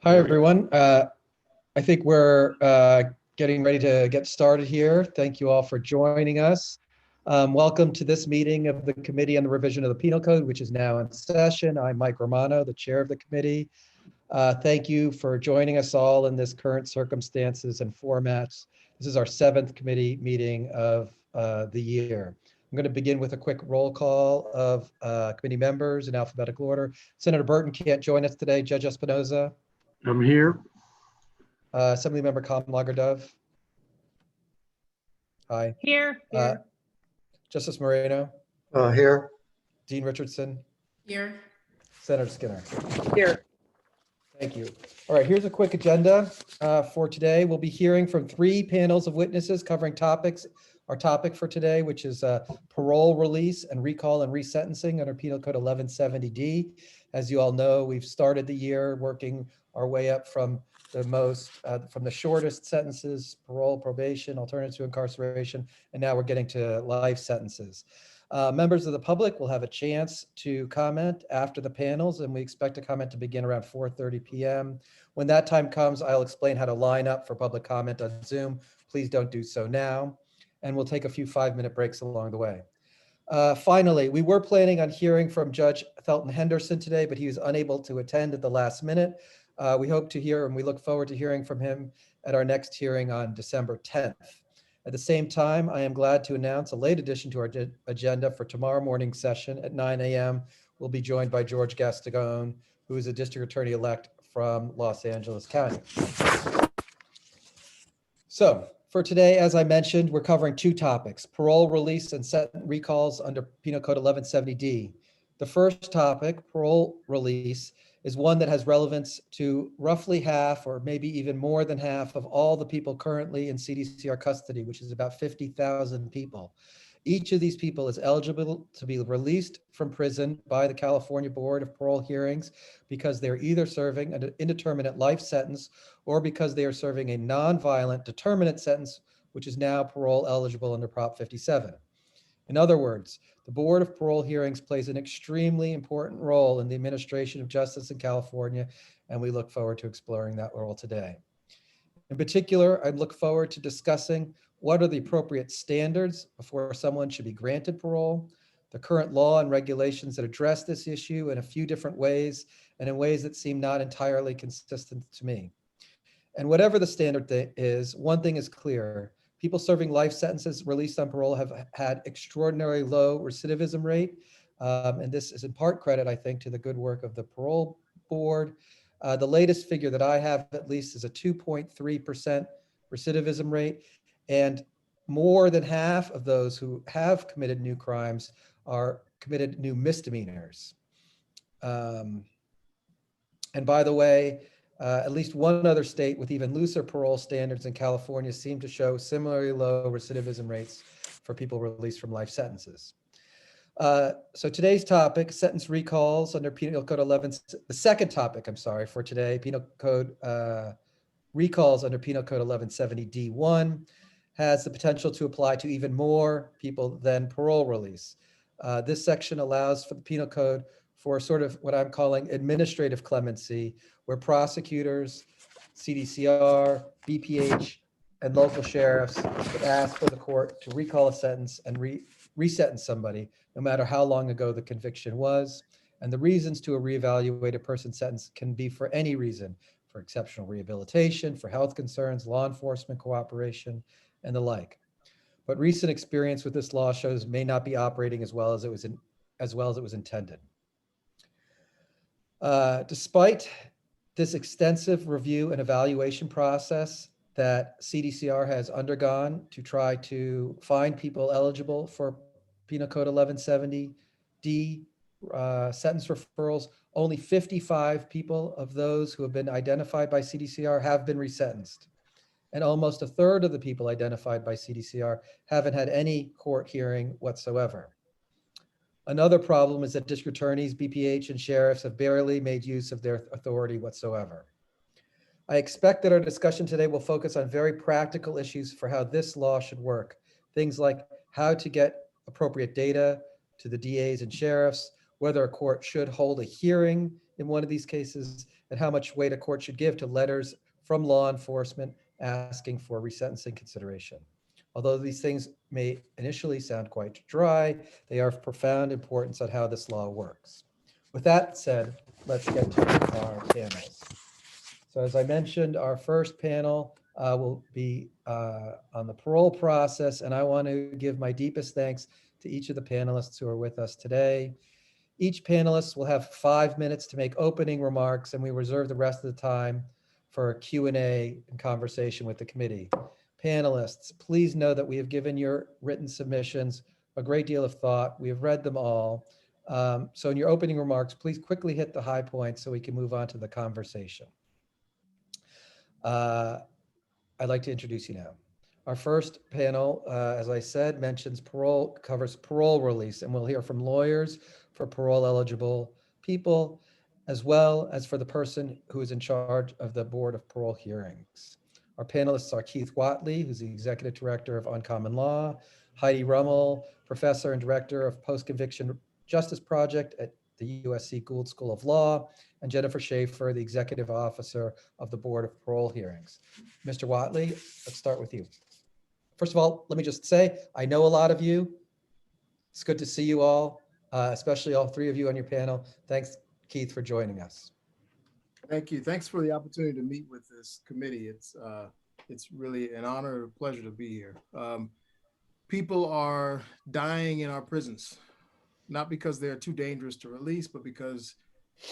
Hi, everyone. I think we're getting ready to get started here. Thank you all for joining us. Welcome to this meeting of the Committee on the Revision of the Penal Code, which is now in session. I'm Mike Romano, the chair of the committee. Thank you for joining us all in this current circumstances and formats. This is our 7th committee meeting of the year. I'm going to begin with a quick roll call of committee members in alphabetical order. Senator Burton can't join us today. Judge Espinoza. I'm here. Assemblymember Kamlager-Dove. Hi. Here. Justice Moreno. Here. Dean Richardson. Here. Senator Skinner. Here. Thank you. All right, here's a quick agenda for today. We'll be hearing from 3 panels of witnesses covering topics. Our topic for today, which is parole release and recall and resentencing under Penal Code 1170D. As you all know, we've started the year working our way up from the shortest sentences, parole, probation, alternatives to incarceration, and now we're getting to life sentences. Members of the public will have a chance to comment after the panels, and we expect a comment to begin around 4:30 p.m. When that time comes, I'll explain how to line up for public comment on Zoom. Please don't do so now, and we'll take a few 5-minute breaks along the way. Finally, we were planning on hearing from Judge Thelton Henderson today, but he was unable to attend at the last minute. We hope to hear, and we look forward to hearing from him at our next hearing on December 10th. At the same time, I am glad to announce a late addition to our agenda for tomorrow morning's session at 9 a.m. We'll be joined by George Gastigone, who is a district attorney-elect from Los Angeles County. So for today, as I mentioned, we're covering 2 topics: parole release and sentence recalls under Penal Code 1170D. The first topic, parole release, is one that has relevance to roughly half, or maybe even more than half, of all the people currently in CDCR custody, which is about 50,000 people. Each of these people is eligible to be released from prison by the California Board of Parole Hearings because they're either serving an indeterminate life sentence or because they are serving a nonviolent determinate sentence, which is now parole eligible under Prop 57. In other words, the Board of Parole Hearings plays an extremely important role in the administration of justice in California, and we look forward to exploring that role today. In particular, I look forward to discussing what are the appropriate standards before someone should be granted parole, the current law and regulations that address this issue in a few different ways, and in ways that seem not entirely consistent to me. And whatever the standard is, one thing is clear: people serving life sentences released on parole have had extraordinarily low recidivism rate. And this is in part credit, I think, to the good work of the parole board. The latest figure that I have, at least, is a 2.3% recidivism rate. And more than half of those who have committed new crimes are committed new misdemeanors. And by the way, at least one other state with even looser parole standards in California seem to show similarly low recidivism rates for people released from life sentences. So today's topic, sentence recalls under Penal Code 11, the second topic, I'm sorry, for today, Penal Code recalls under Penal Code 1170D1 has the potential to apply to even more people than parole release. This section allows for the Penal Code for sort of what I'm calling administrative clemency, where prosecutors, CDCR, BPH, and local sheriffs would ask for the court to recall a sentence and resentence somebody, no matter how long ago the conviction was. And the reasons to reevaluate a person's sentence can be for any reason: for exceptional rehabilitation, for health concerns, law enforcement cooperation, and the like. But recent experience with this law shows may not be operating as well as it was intended. Despite this extensive review and evaluation process that CDCR has undergone to try to find people eligible for Penal Code 1170D sentence referrals, only 55 people of those who have been identified by CDCR have been resentenced. And almost a third of the people identified by CDCR haven't had any court hearing whatsoever. Another problem is that district attorneys, BPH, and sheriffs have barely made use of their authority whatsoever. I expect that our discussion today will focus on very practical issues for how this law should work. Things like how to get appropriate data to the DAs and sheriffs, whether a court should hold a hearing in one of these cases, and how much weight a court should give to letters from law enforcement asking for resentencing consideration. Although these things may initially sound quite dry, they are of profound importance on how this law works. With that said, let's get to our panels. So as I mentioned, our first panel will be on the parole process, and I want to give my deepest thanks to each of the panelists who are with us today. Each panelist will have 5 minutes to make opening remarks, and we reserve the rest of the time for a Q&A and conversation with the committee. Panelists, please know that we have given your written submissions a great deal of thought. We have read them all. So in your opening remarks, please quickly hit the high points so we can move on to the conversation. I'd like to introduce you now. Our first panel, as I said, covers parole release, and we'll hear from lawyers for parole eligible people, as well as for the person who is in charge of the Board of Parole Hearings. Our panelists are Keith Watley, who's the Executive Director of Uncommon Law, Heidi Rummel, Professor and Director of Post-Conviction Justice Project at the USC Gould School of Law, and Jennifer Schaefer, the Executive Officer of the Board of Parole Hearings. Mr. Watley, let's start with you. First of all, let me just say, I know a lot of you. It's good to see you all, especially all three of you on your panel. Thanks, Keith, for joining us. Thank you. Thanks for the opportunity to meet with this committee. It's really an honor and a pleasure to be here. People are dying in our prisons, not because they're too dangerous to release, but because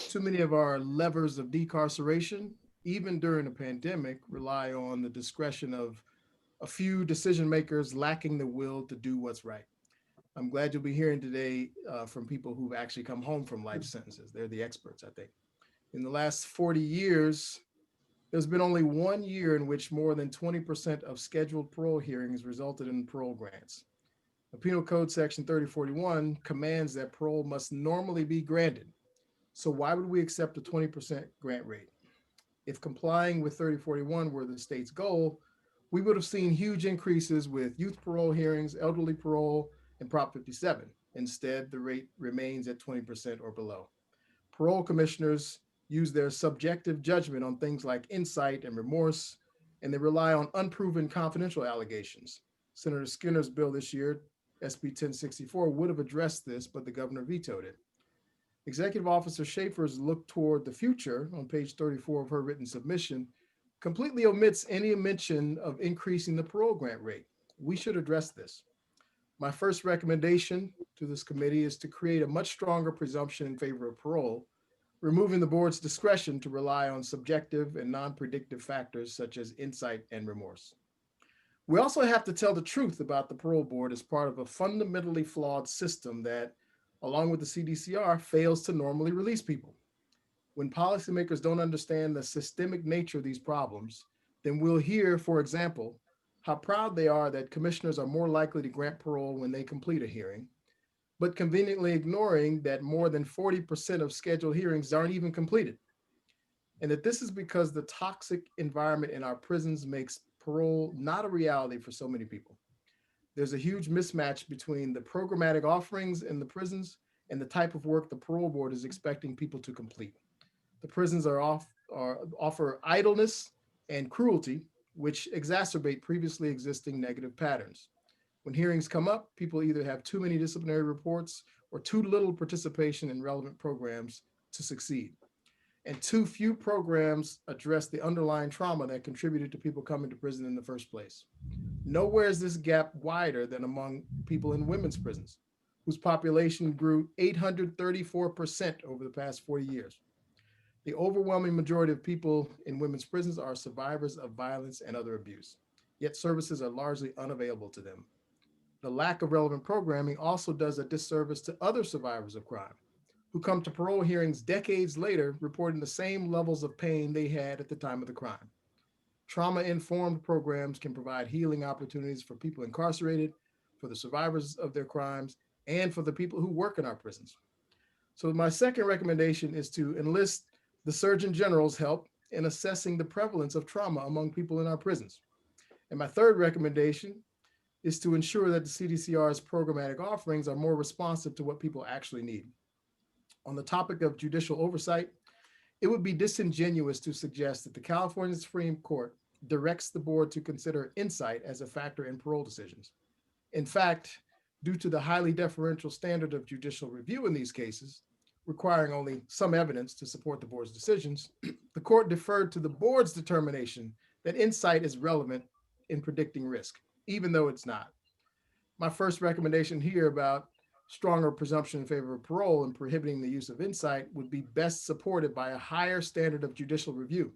too many of our levers of decarceration, even during the pandemic, rely on the discretion of a few decision makers lacking the will to do what's right. I'm glad you'll be hearing today from people who've actually come home from life sentences. They're the experts, I think. In the last 40 years, there's been only 1 year in which more than 20% of scheduled parole hearings resulted in parole grants. The Penal Code Section 3041 commands that parole must normally be granted. So why would we accept a 20% grant rate? If complying with 3041 were the state's goal, we would have seen huge increases with youth parole hearings, elderly parole, and Prop 57. Instead, the rate remains at 20% or below. Parole commissioners use their subjective judgment on things like insight and remorse, and they rely on unproven confidential allegations. Senator Skinner's bill this year, SB 1064, would have addressed this, but the governor vetoed it. Executive Officer Schaefer's look toward the future on page 34 of her written submission completely omits any mention of increasing the parole grant rate. We should address this. My first recommendation to this committee is to create a much stronger presumption in favor of parole, removing the board's discretion to rely on subjective and non-predictive factors such as insight and remorse. We also have to tell the truth about the parole board as part of a fundamentally flawed system that, along with the CDCR, fails to normally release people. When policymakers don't understand the systemic nature of these problems, then we'll hear, for example, how proud they are that commissioners are more likely to grant parole when they complete a hearing, but conveniently ignoring that more than 40% of scheduled hearings aren't even completed. And that this is because the toxic environment in our prisons makes parole not a reality for so many people. There's a huge mismatch between the programmatic offerings in the prisons and the type of work the parole board is expecting people to complete. The prisons offer idleness and cruelty, which exacerbate previously existing negative patterns. When hearings come up, people either have too many disciplinary reports or too little participation in relevant programs to succeed. And too few programs address the underlying trauma that contributed to people coming to prison in the first place. Nowhere is this gap wider than among people in women's prisons, whose population grew 834% over the past 40 years. The overwhelming majority of people in women's prisons are survivors of violence and other abuse, yet services are largely unavailable to them. The lack of relevant programming also does a disservice to other survivors of crime who come to parole hearings decades later reporting the same levels of pain they had at the time of the crime. Trauma-informed programs can provide healing opportunities for people incarcerated, for the survivors of their crimes, and for the people who work in our prisons. So my second recommendation is to enlist the Surgeon General's help in assessing the prevalence of trauma among people in our prisons. And my third recommendation is to ensure that the CDCR's programmatic offerings are more responsive to what people actually need. On the topic of judicial oversight, it would be disingenuous to suggest that the California Supreme Court directs the board to consider insight as a factor in parole decisions. In fact, due to the highly deferential standard of judicial review in these cases, requiring only some evidence to support the board's decisions, the court deferred to the board's determination that insight is relevant in predicting risk, even though it's not. My first recommendation here about stronger presumption in favor of parole and prohibiting the use of insight would be best supported by a higher standard of judicial review.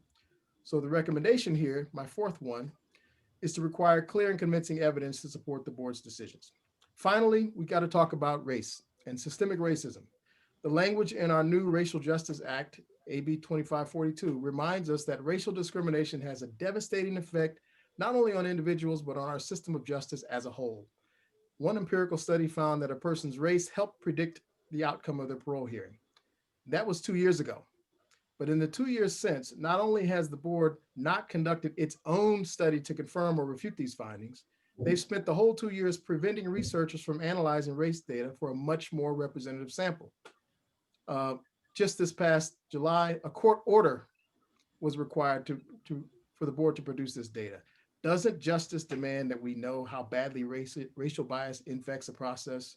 So the recommendation here, my fourth one, is to require clear and convincing evidence to support the board's decisions. Finally, we got to talk about race and systemic racism. The language in our new Racial Justice Act, AB 2542, reminds us that racial discrimination has a devastating effect not only on individuals, but on our system of justice as a whole. One empirical study found that a person's race helped predict the outcome of their parole hearing. That was 2 years ago. But in the 2 years since, not only has the board not conducted its own study to confirm or refute these findings, they've spent the whole 2 years preventing researchers from analyzing race data for a much more representative sample. Just this past July, a court order was required for the board to produce this data. Doesn't justice demand that we know how badly racial bias infects a process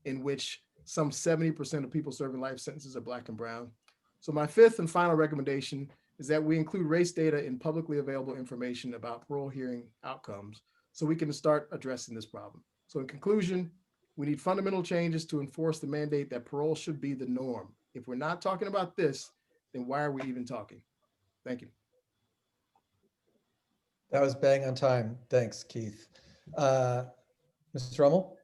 in which some 70% of people serving life sentences are Black and brown? So my fifth and final recommendation is that we include race data in publicly available information about parole hearing outcomes so we can start addressing this problem. So in conclusion, we need fundamental changes to enforce the mandate that parole should be the norm. If we're not talking about this, then why are we even talking? Thank you. That was bang on time. Thanks, Keith. Mr. Rummel?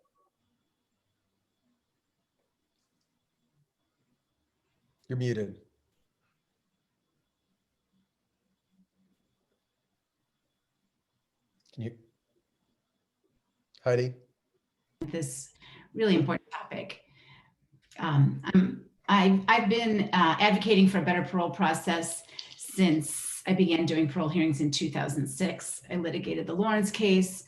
You're muted. Can you? Heidi? This really important topic. I've been advocating for a better parole process since I began doing parole hearings in 2006. I litigated the Lawrence case.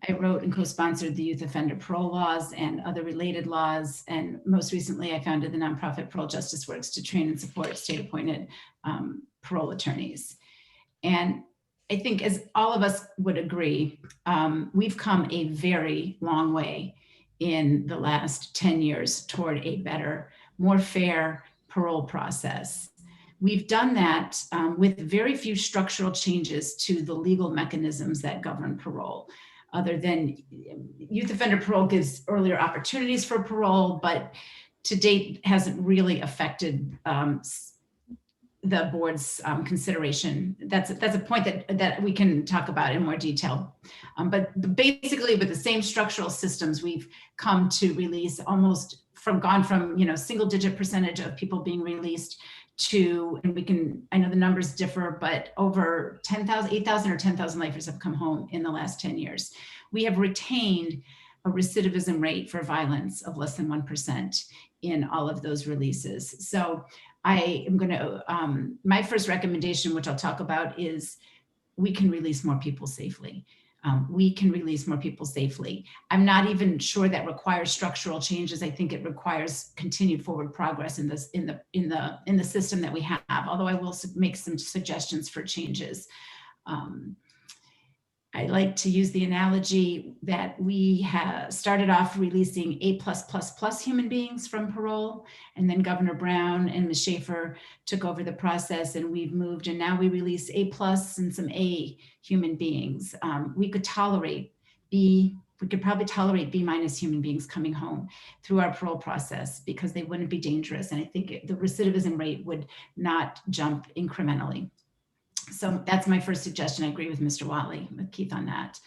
I wrote and co-sponsored the youth offender parole laws and other related laws. And most recently, I founded the nonprofit Parole Justice Works to train and support state-appointed parole attorneys. And I think, as all of us would agree, we've come a very long way in the last 10 years toward a better, more fair parole process. We've done that with very few structural changes to the legal mechanisms that govern parole. Other than youth offender parole gives earlier opportunities for parole, but to date hasn't really affected the board's consideration. That's a point that we can talk about in more detail. But basically, with the same structural systems, we've come to release gone from single-digit percentage of people being released to, and I know the numbers differ, but over 10,000, 8,000 or 10,000 lifers have come home in the last 10 years. We have retained a recidivism rate for violence of less than 1% in all of those releases. So I am going to, my first recommendation, which I'll talk about, is we can release more people safely. We can release more people safely. I'm not even sure that requires structural changes. I think it requires continued forward progress in the system that we have, although I will make some suggestions for changes. I like to use the analogy that we have started off releasing A+++ human beings from parole, and then Governor Brown and Ms. Schaefer took over the process, and we've moved, and now we release A+ and some A human beings. We could probably tolerate B- human beings coming home through our parole process because they wouldn't be dangerous, and I think the recidivism rate would not jump incrementally. So that's my first suggestion. I agree with Mr. Watley, with Keith on that.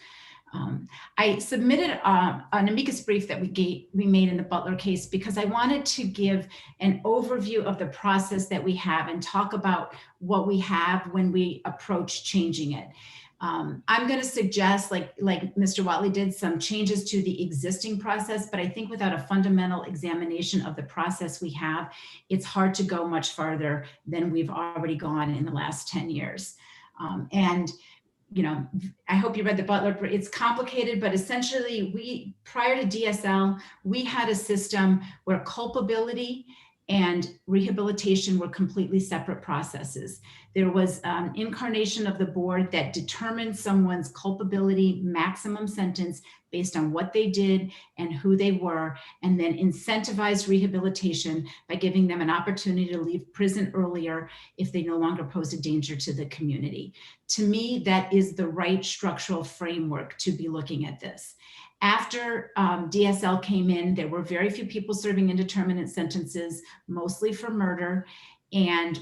I submitted an amicus brief that we made in the Butler case because I wanted to give an overview of the process that we have and talk about what we have when we approach changing it. I'm going to suggest, like Mr. Watley did, some changes to the existing process, but I think without a fundamental examination of the process we have, it's hard to go much farther than we've already gone in the last 10 years. And I hope you read the Butler. It's complicated, but essentially prior to DSL, we had a system where culpability and rehabilitation were completely separate processes. There was an incarnation of the board that determined someone's culpability maximum sentence based on what they did and who they were, and then incentivized rehabilitation by giving them an opportunity to leave prison earlier if they no longer posed a danger to the community. To me, that is the right structural framework to be looking at this. After DSL came in, there were very few people serving indeterminate sentences, mostly for murder. And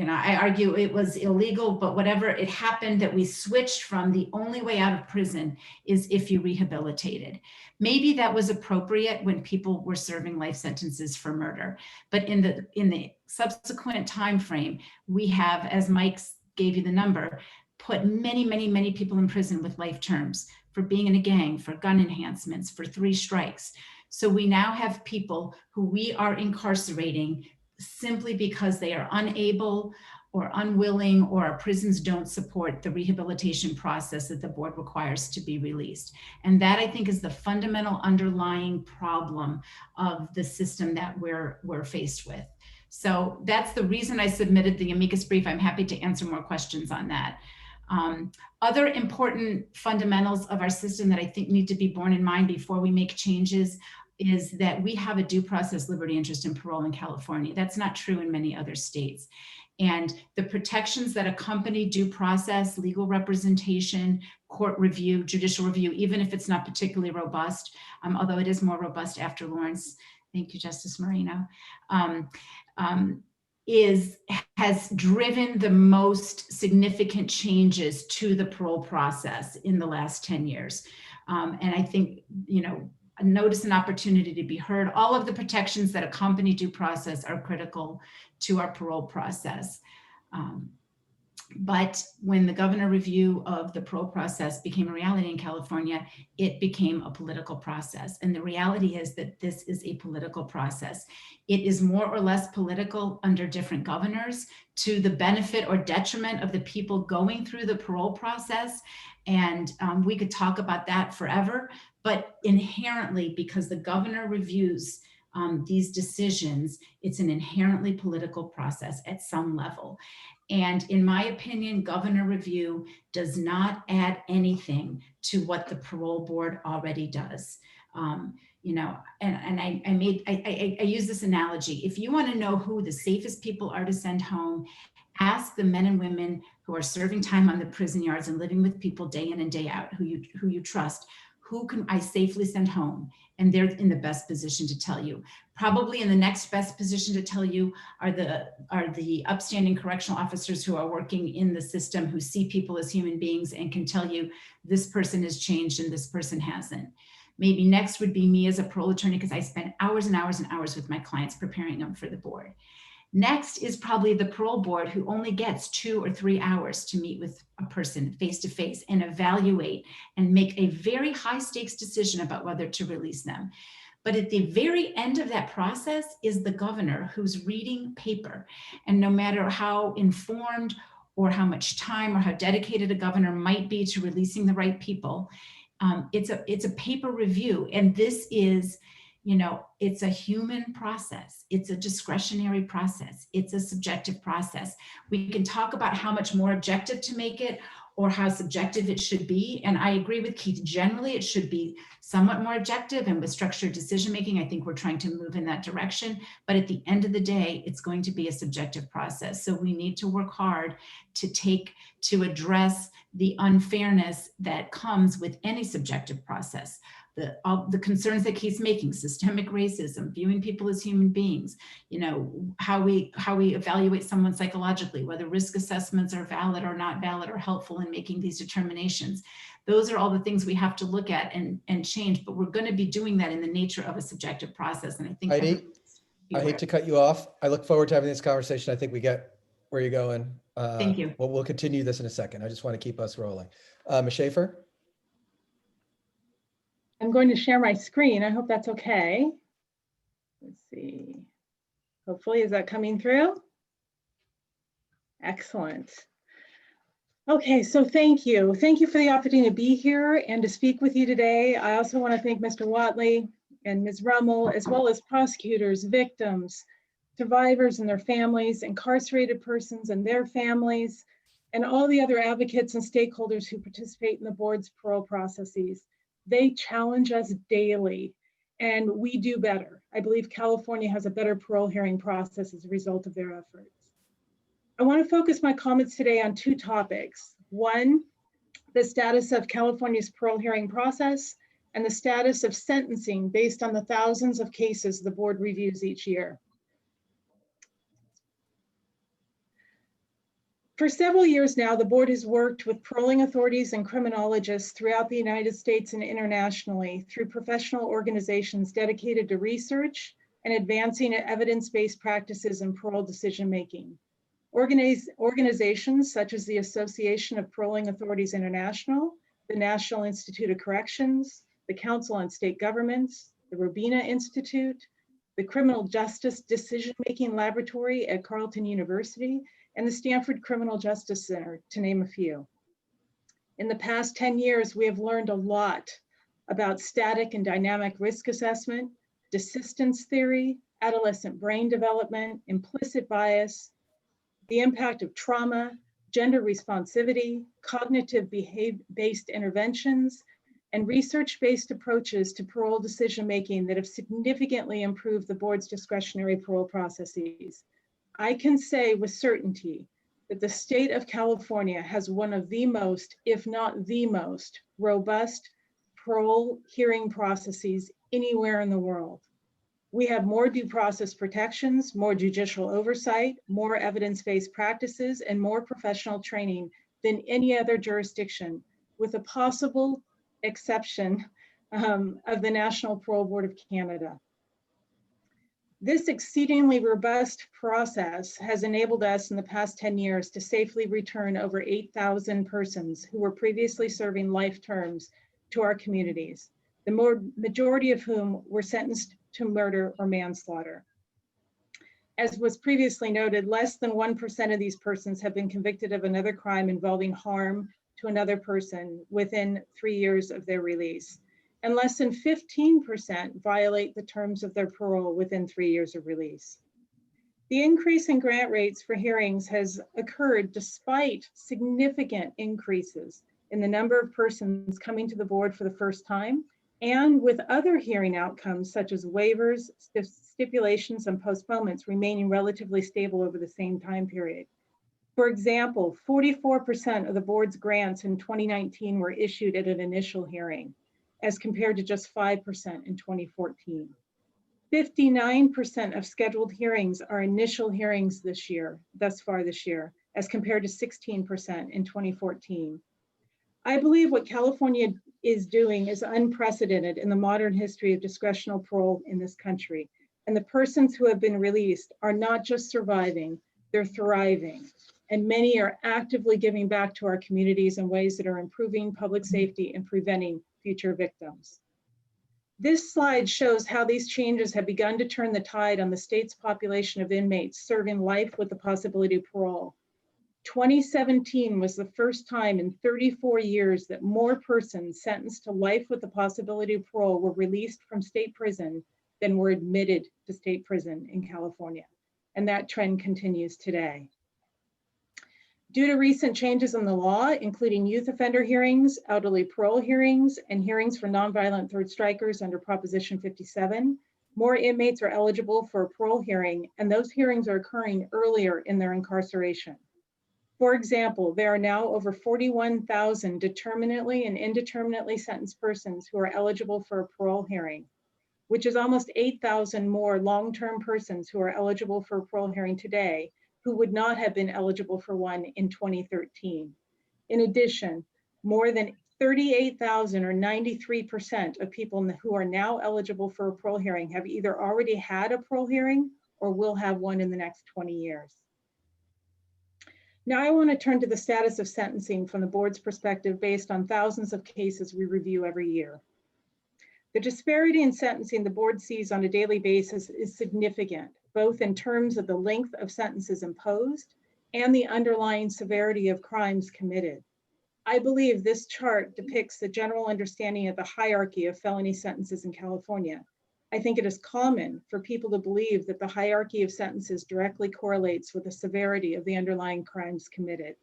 I argue it was illegal, but whatever, it happened that we switched from the only way out of prison is if you rehabilitated. Maybe that was appropriate when people were serving life sentences for murder. But in the subsequent time frame, we have, as Mike gave you the number, put many people in prison with life terms for being in a gang, for gun enhancements, for 3 strikes. So we now have people who we are incarcerating simply because they are unable or unwilling, or our prisons don't support the rehabilitation process that the board requires to be released. And that, I think, is the fundamental underlying problem of the system that we're faced with. So that's the reason I submitted the amicus brief. I'm happy to answer more questions on that. Other important fundamentals of our system that I think need to be borne in mind before we make changes is that we have a due process, liberty, interest, and parole in California. That's not true in many other states. And the protections that accompany due process, legal representation, court review, judicial review, even if it's not particularly robust, although it is more robust after Lawrence, thank you, Justice Moreno, has driven the most significant changes to the parole process in the last 10 years. And I think, a notice and opportunity to be heard. All of the protections that accompany due process are critical to our parole process. But when the governor review of the parole process became a reality in California, it became a political process. And the reality is that this is a political process. It is more or less political under different governors to the benefit or detriment of the people going through the parole process. And we could talk about that forever, but inherently, because the governor reviews these decisions, it's an inherently political process at some level. And in my opinion, governor review does not add anything to what the parole board already does. I use this analogy. If you want to know who the safest people are to send home, ask the men and women who are serving time on the prison yards and living with people day in and day out, who you trust. Who can I safely send home? And they're in the best position to tell you. Probably in the next best position to tell you are the upstanding correctional officers who are working in the system, who see people as human beings and can tell you this person has changed and this person hasn't. Maybe next would be me as a parole attorney, because I spend hours and hours and hours with my clients preparing them for the board. Next is probably the parole board, who only gets 2 or 3 hours to meet with a person face to face and evaluate and make a very high stakes decision about whether to release them. But at the very end of that process is the governor, who's reading paper. And no matter how informed or how much time or how dedicated a governor might be to releasing the right people, it's a paper review. And this is, it's a human process. It's a discretionary process. It's a subjective process. We can talk about how much more objective to make it or how subjective it should be. And I agree with Keith. Generally, it should be somewhat more objective, and with structured decision-making, I think we're trying to move in that direction. But at the end of the day, it's going to be a subjective process. So we need to work hard to address the unfairness that comes with any subjective process. The concerns that Keith's making, systemic racism, viewing people as human beings, how we evaluate someone psychologically, whether risk assessments are valid or not valid or helpful in making these determinations. Those are all the things we have to look at and change, but we're going to be doing that in the nature of a subjective process. And I think Heidi, I hate to cut you off. I look forward to having this conversation. I think we get where you're going. Thank you. We'll continue this in a second. I just want to keep us rolling. Ms. Schaefer? I'm going to share my screen. I hope that's okay. Let's see. Hopefully, is that coming through? Excellent. Okay, so thank you. Thank you for the opportunity to be here and to speak with you today. I also want to thank Mr. Watley and Ms. Rummel, as well as prosecutors, victims, survivors and their families, incarcerated persons and their families, and all the other advocates and stakeholders who participate in the board's parole processes. They challenge us daily, and we do better. I believe California has a better parole hearing process as a result of their efforts. I want to focus my comments today on two topics. One, the status of California's parole hearing process and the status of sentencing based on the thousands of cases the board reviews each year. For several years now, the board has worked with paroling authorities and criminologists throughout the United States and internationally through professional organizations dedicated to research and advancing evidence-based practices in parole decision-making. Organizations such as the Association of Paroling Authorities International, the National Institute of Corrections, the Council on State Governments, the Robina Institute, the Criminal Justice Decision-Making Laboratory at Carleton University, and the Stanford Criminal Justice Center, to name a few. In the past 10 years, we have learned a lot about static and dynamic risk assessment, desistance theory, adolescent brain development, implicit bias, the impact of trauma, gender responsivity, cognitive behavior-based interventions, and research-based approaches to parole decision-making that have significantly improved the board's discretionary parole processes. I can say with certainty that the state of California has one of the most, if not the most, robust parole hearing processes anywhere in the world. We have more due process protections, more judicial oversight, more evidence-based practices, and more professional training than any other jurisdiction, with a possible exception of the National Parole Board of Canada. This exceedingly robust process has enabled us in the past 10 years to safely return over 8,000 persons who were previously serving life terms to our communities, the majority of whom were sentenced to murder or manslaughter. As was previously noted, less than 1% of these persons have been convicted of another crime involving harm to another person within 3 years of their release, and less than 15% violate the terms of their parole within 3 years of release. The increase in grant rates for hearings has occurred despite significant increases in the number of persons coming to the board for the first time, and with other hearing outcomes such as waivers, stipulations, and postponements remaining relatively stable over the same time period. For example, 44% of the board's grants in 2019 were issued at an initial hearing, as compared to just 5% in 2014. 59% of scheduled hearings are initial hearings thus far this year, as compared to 16% in 2014. I believe what California is doing is unprecedented in the modern history of discretional parole in this country. And the persons who have been released are not just surviving, they're thriving. And many are actively giving back to our communities in ways that are improving public safety and preventing future victims. This slide shows how these changes have begun to turn the tide on the state's population of inmates serving life with the possibility of parole. 2017 was the first time in 34 years that more persons sentenced to life with the possibility of parole were released from state prison than were admitted to state prison in California. And that trend continues today. Due to recent changes in the law, including youth offender hearings, elderly parole hearings, and hearings for nonviolent third strikers under Proposition 57, more inmates are eligible for a parole hearing, and those hearings are occurring earlier in their incarceration. For example, there are now over 41,000 determinately and indeterminately sentenced persons who are eligible for a parole hearing, which is almost 8,000 more long-term persons who are eligible for a parole hearing today who would not have been eligible for one in 2013. In addition, more than 38,000 or 93% of people who are now eligible for a parole hearing have either already had a parole hearing or will have one in the next 20 years. Now I want to turn to the status of sentencing from the board's perspective based on thousands of cases we review every year. The disparity in sentencing the board sees on a daily basis is significant, both in terms of the length of sentences imposed and the underlying severity of crimes committed. I believe this chart depicts the general understanding of the hierarchy of felony sentences in California, I think it is common for people to believe that the hierarchy of sentences directly correlates with the severity of the underlying crimes committed.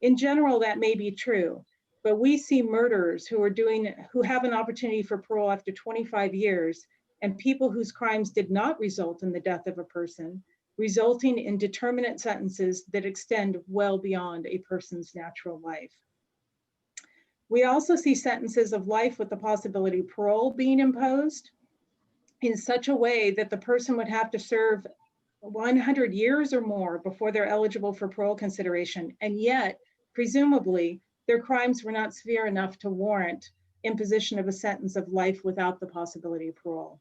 In general, that may be true, but we see murderers who have an opportunity for parole after 25 years, and people whose crimes did not result in the death of a person, resulting in determinate sentences that extend well beyond a person's natural life. We also see sentences of life with the possibility of parole being imposed in such a way that the person would have to serve 100 years or more before they're eligible for parole consideration. And yet, presumably, their crimes were not severe enough to warrant imposition of a sentence of life without the possibility of parole.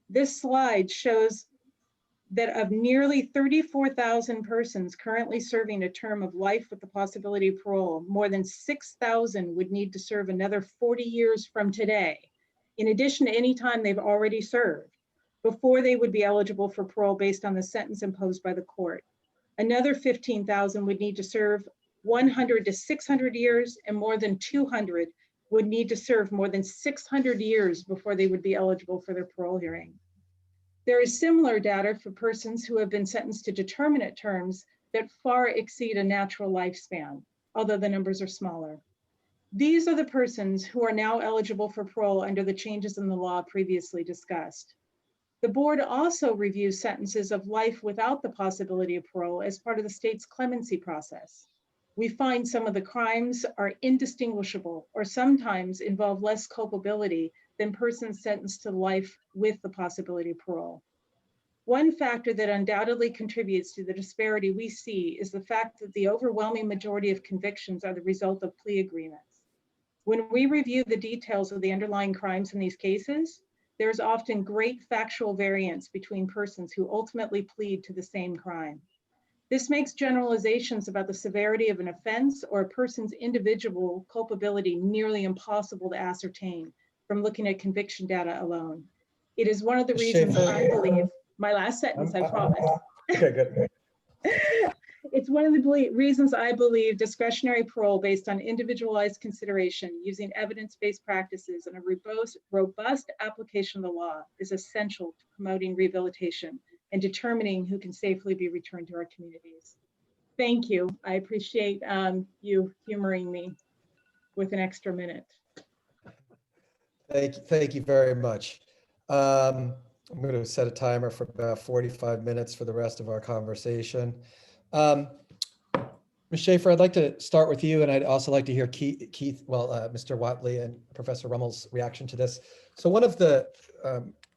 This slide shows that of nearly 34,000 persons currently serving a term of life with the possibility of parole, more than 6,000 would need to serve another 40 years from today, in addition to any time they've already served, before they would be eligible for parole based on the sentence imposed by the court. Another 15,000 would need to serve 100 to 600 years, and more than 200 would need to serve more than 600 years before they would be eligible for their parole hearing. There is similar data for persons who have been sentenced to determinate terms that far exceed a natural lifespan, although the numbers are smaller. These are the persons who are now eligible for parole under the changes in the law previously discussed. The board also reviews sentences of life without the possibility of parole as part of the state's clemency process. We find some of the crimes are indistinguishable or sometimes involve less culpability than persons sentenced to life with the possibility of parole. One factor that undoubtedly contributes to the disparity we see is the fact that the overwhelming majority of convictions are the result of plea agreements. When we review the details of the underlying crimes in these cases, there's often great factual variance between persons who ultimately plead to the same crime. This makes generalizations about the severity of an offense or a person's individual culpability nearly impossible to ascertain from looking at conviction data alone. It is one of the Ms. reasons Schaefer. I believe, my last sentence, I promise. Okay, good. It's one of the reasons I believe discretionary parole based on individualized consideration using evidence-based practices and a robust application of the law is essential to promoting rehabilitation and determining who can safely be returned to our communities. Thank you. I appreciate you humoring me with an extra minute. Thank you very much. I'm going to set a timer for about 45 minutes for the rest of our conversation. Ms. Schaefer, I'd like to start with you, and I'd also like to hear Mr. Watley and Professor Rummel's reaction to this. So one of the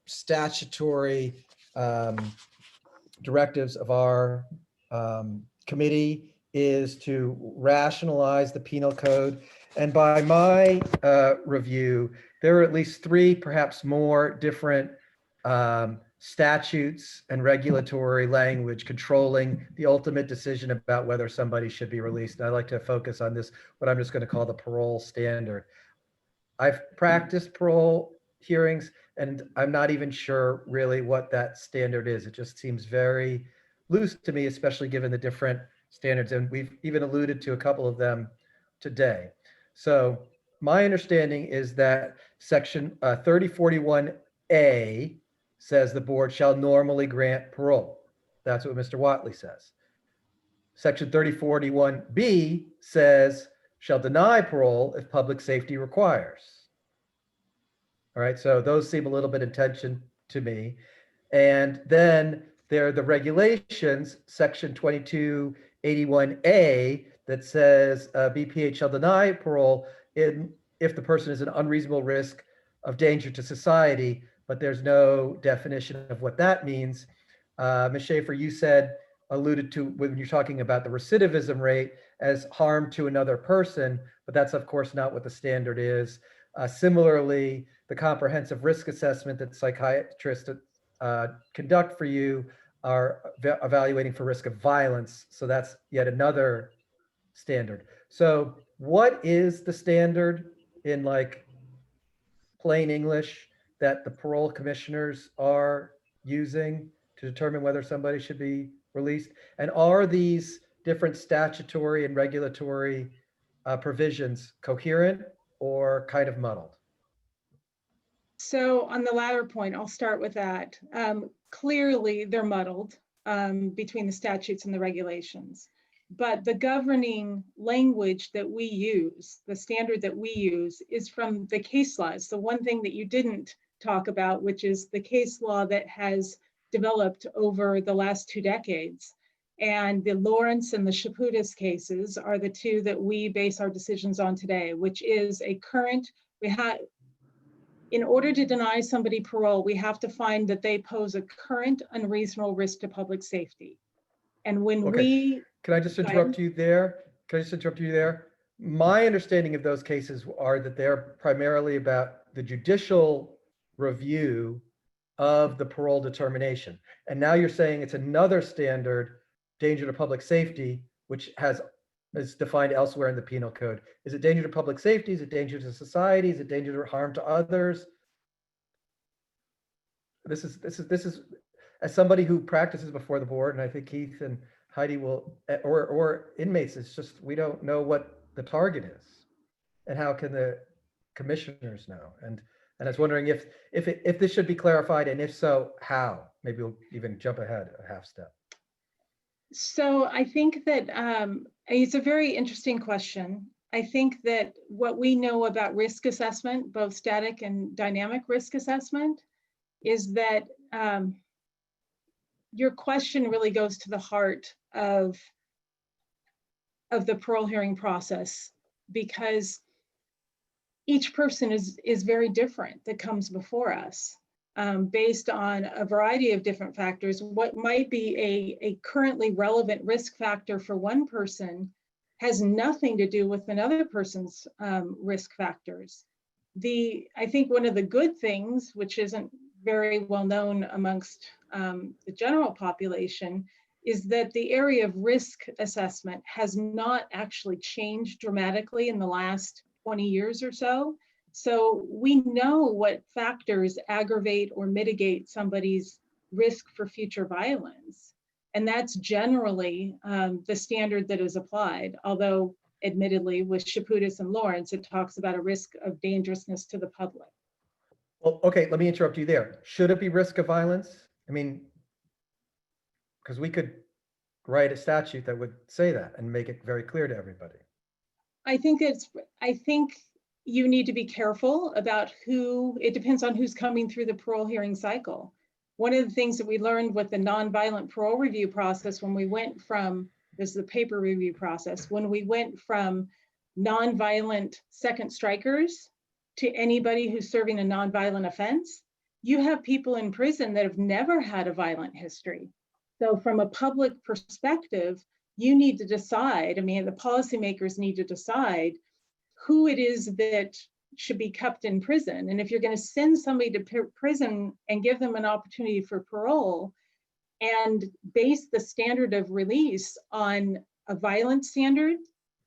statutory directives of our committee is to rationalize the penal code. And by my review, there are at least 3, perhaps more different statutes and regulatory language controlling the ultimate decision about whether somebody should be released. And I'd like to focus on this, what I'm just going to call the parole standard. I've practiced parole hearings, and I'm not even sure really what that standard is. It just seems very loose to me, especially given the different standards. And we've even alluded to a couple of them today. So my understanding is that section 3041A says the board shall normally grant parole. That's what Mr. Watley says. Section 3041B says shall deny parole if public safety requires. All right, so those seem a little bit in tension to me. And then there are the regulations, section 2281A, that says BPH shall deny parole if the person is an unreasonable risk of danger to society, but there's no definition of what that means. Ms. Schaefer, you alluded to when you're talking about the recidivism rate as harm to another person, but that's of course not what the standard is. Similarly, the comprehensive risk assessment that psychiatrists conduct for you are evaluating for risk of violence. So that's yet another standard. So what is the standard in like plain English that the parole commissioners are using to determine whether somebody should be released? And are these different statutory and regulatory provisions coherent or kind of muddled? So on the latter point, I'll start with that. Clearly, they're muddled between the statutes and the regulations. But the governing language that we use, the standard that we use, is from the case laws. The one thing that you didn't talk about, which is the case law that has developed over the last 2 decades. And the Lawrence and the Chaputis cases are the two that we base our decisions on today, which is a current, in order to deny somebody parole, we have to find that they pose a current unreasonable risk to public safety. And when Okay. Can I just interrupt you there? My understanding of those cases are that they're primarily about the judicial review of the parole determination. And now you're saying it's another standard, danger to public safety, which is defined elsewhere in the penal code. Is it danger to public safety? Is it danger to society? Is it danger to harm to others? This is as somebody who practices before the board, and I think Keith and Heidi will, or inmates, it's just, we don't know what the target is. And how can the commissioners know? And I was wondering if this should be clarified, and if so, how? Maybe we'll even jump ahead a half step. So I think that it's a very interesting question. I think that what we know about risk assessment, both static and dynamic risk assessment, is that your question really goes to the heart of the parole hearing process, because each person is very different that comes before us, based on a variety of different factors. What might be a currently relevant risk factor for one person has nothing to do with another person's risk factors. I think one of the good things, which isn't very well known amongst the general population, is that the area of risk assessment has not actually changed dramatically in the last 20 years or so. So we know what factors aggravate or mitigate somebody's risk for future violence. And that's generally the standard that is applied, although admittedly with Chaputis and Lawrence, it talks about a risk of dangerousness to the public. Well, okay, let me interrupt you there. Should it be risk of violence? I mean, because we could write a statute that would say that and make it very clear to everybody. I think you need to be careful about it depends on who's coming through the parole hearing cycle. One of the things that we learned with the nonviolent parole review process, when we went from, this is the paper review process, when we went from nonviolent second strikers to anybody who's serving a nonviolent offense, you have people in prison that have never had a violent history. So from a public perspective, you need to decide, the policymakers need to decide who it is that should be kept in prison. And if you're going to send somebody to prison and give them an opportunity for parole and base the standard of release on a violent standard,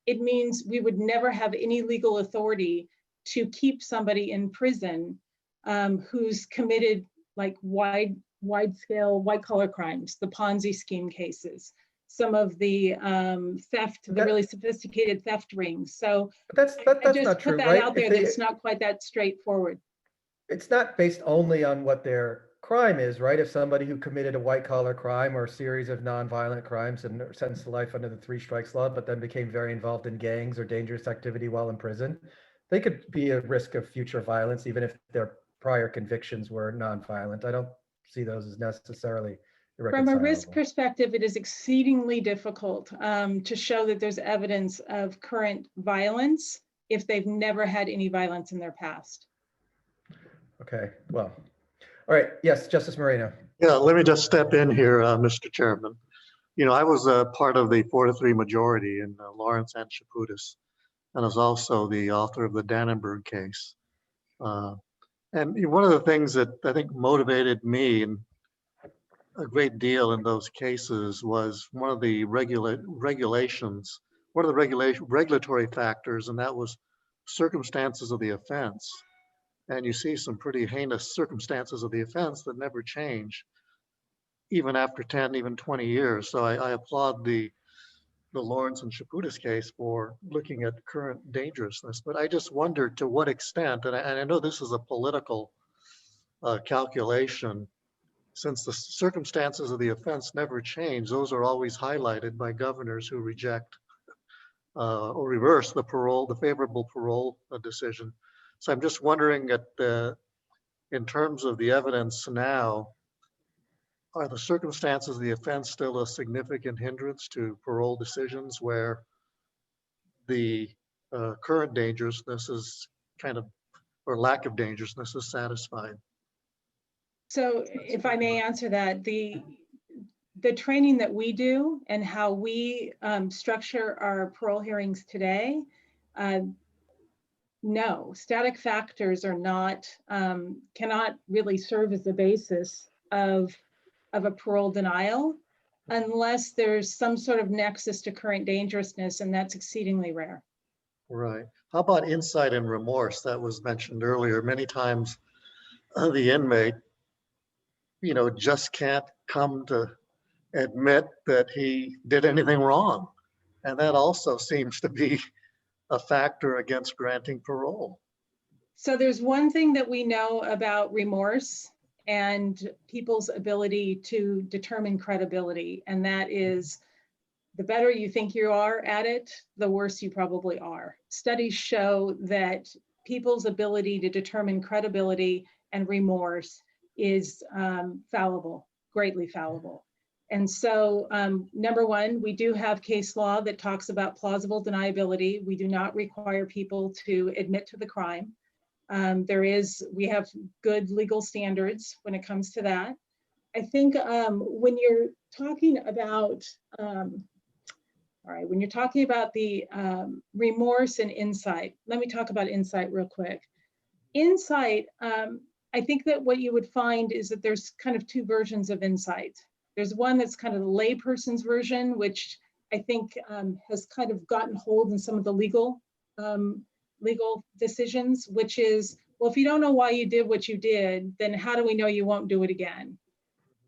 it means we would never have any legal authority to keep somebody in prison who's committed like wide-scale, white-collar crimes, the Ponzi scheme cases, some of the theft, the really sophisticated theft rings. So that's not true, put that right? out there that it's not quite that straightforward. It's not based only on what their crime is, right? If somebody who committed a white-collar crime or a series of nonviolent crimes and sentenced to life under the 3 strikes law, but then became very involved in gangs or dangerous activity while in prison, they could be at risk of future violence, even if their prior convictions were nonviolent. I don't see those as necessarily From a risk perspective, it is exceedingly difficult to show that there's evidence of current violence if they've never had any violence in their past. Okay, well, all right. Yes, Justice Moreno. Yeah, let me just step in here, Mr. Chairman. I was part of the 4-3 majority in Lawrence and Chaputis, and I was also the author of the Dannenberg case. And one of the things that I think motivated me a great deal in those cases was one of the regulations, one of the regulatory factors, and that was circumstances of the offense. And you see some pretty heinous circumstances of the offense that never change, even after 10, even 20 years. So I applaud the Lawrence and Chaputis case for looking at current dangerousness. But I just wondered to what extent, and I know this is a political calculation, since the circumstances of the offense never change, those are always highlighted by governors who reject or reverse the favorable parole decision. So I'm just wondering in terms of the evidence now, are the circumstances of the offense still a significant hindrance to parole decisions where the current dangerousness is or lack of dangerousness is satisfied? So if I may answer that, the training that we do and how we structure our parole hearings today, no, static factors are not, cannot really serve as the basis of a parole denial unless there's some sort of nexus to current dangerousness, and that's exceedingly rare. Right. How about insight and remorse? That was mentioned earlier. Many times the inmate, just can't come to admit that he did anything wrong. And that also seems to be a factor against granting parole. So there's one thing that we know about remorse and people's ability to determine credibility, and that is the better you think you are at it, the worse you probably are. Studies show that people's ability to determine credibility and remorse is fallible, greatly fallible. And so, number one, we do have case law that talks about plausible deniability. We do not require people to admit to the crime. We have good legal standards when it comes to that. I think when you're talking about, when you're talking about the remorse and insight, let me talk about insight real quick. Insight, I think that what you would find is that there's kind of two versions of insight. There's one that's kind of the layperson's version, which I think has kind of gotten hold in some of the legal decisions, which is, well, if you don't know why you did what you did, then how do we know you won't do it again?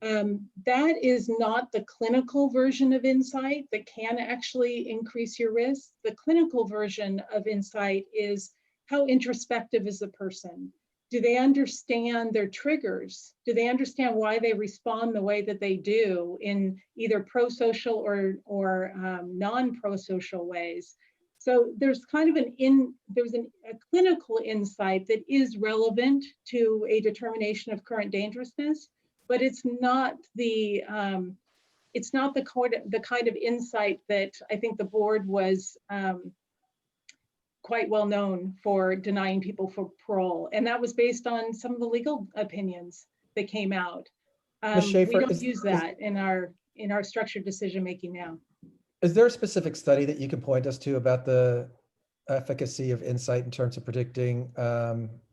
That is not the clinical version of insight that can actually increase your risk. The clinical version of insight is how introspective is the person? Do they understand their triggers? Do they understand why they respond the way that they do in either pro-social or non-pro-social ways? So there's kind of a clinical insight that is relevant to a determination of current dangerousness, but it's not the kind of insight that I think the board was quite well known for denying people for parole. And that was based on some of the legal opinions that came out. Ms. Schaefer, we don't use that in our structured decision-making now. Is there a specific study that you can point us to about the efficacy of insight in terms of predicting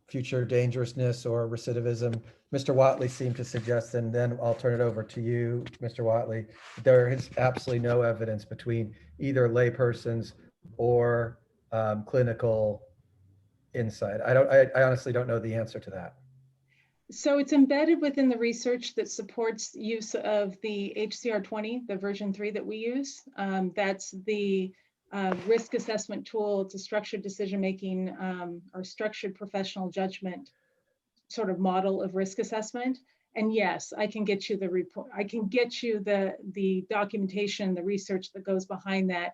future dangerousness or recidivism? Mr. Watley seemed to suggest, and then I'll turn it over to you, Mr. Watley, there is absolutely no evidence between either laypersons or clinical insight. I honestly don't know the answer to that. So it's embedded within the research that supports use of the HCR20, the version 3 that we use. That's the risk assessment tool. It's a structured decision-making or structured professional judgment sort of model of risk assessment. And yes, I can get you the report. I can get you the documentation, the research that goes behind that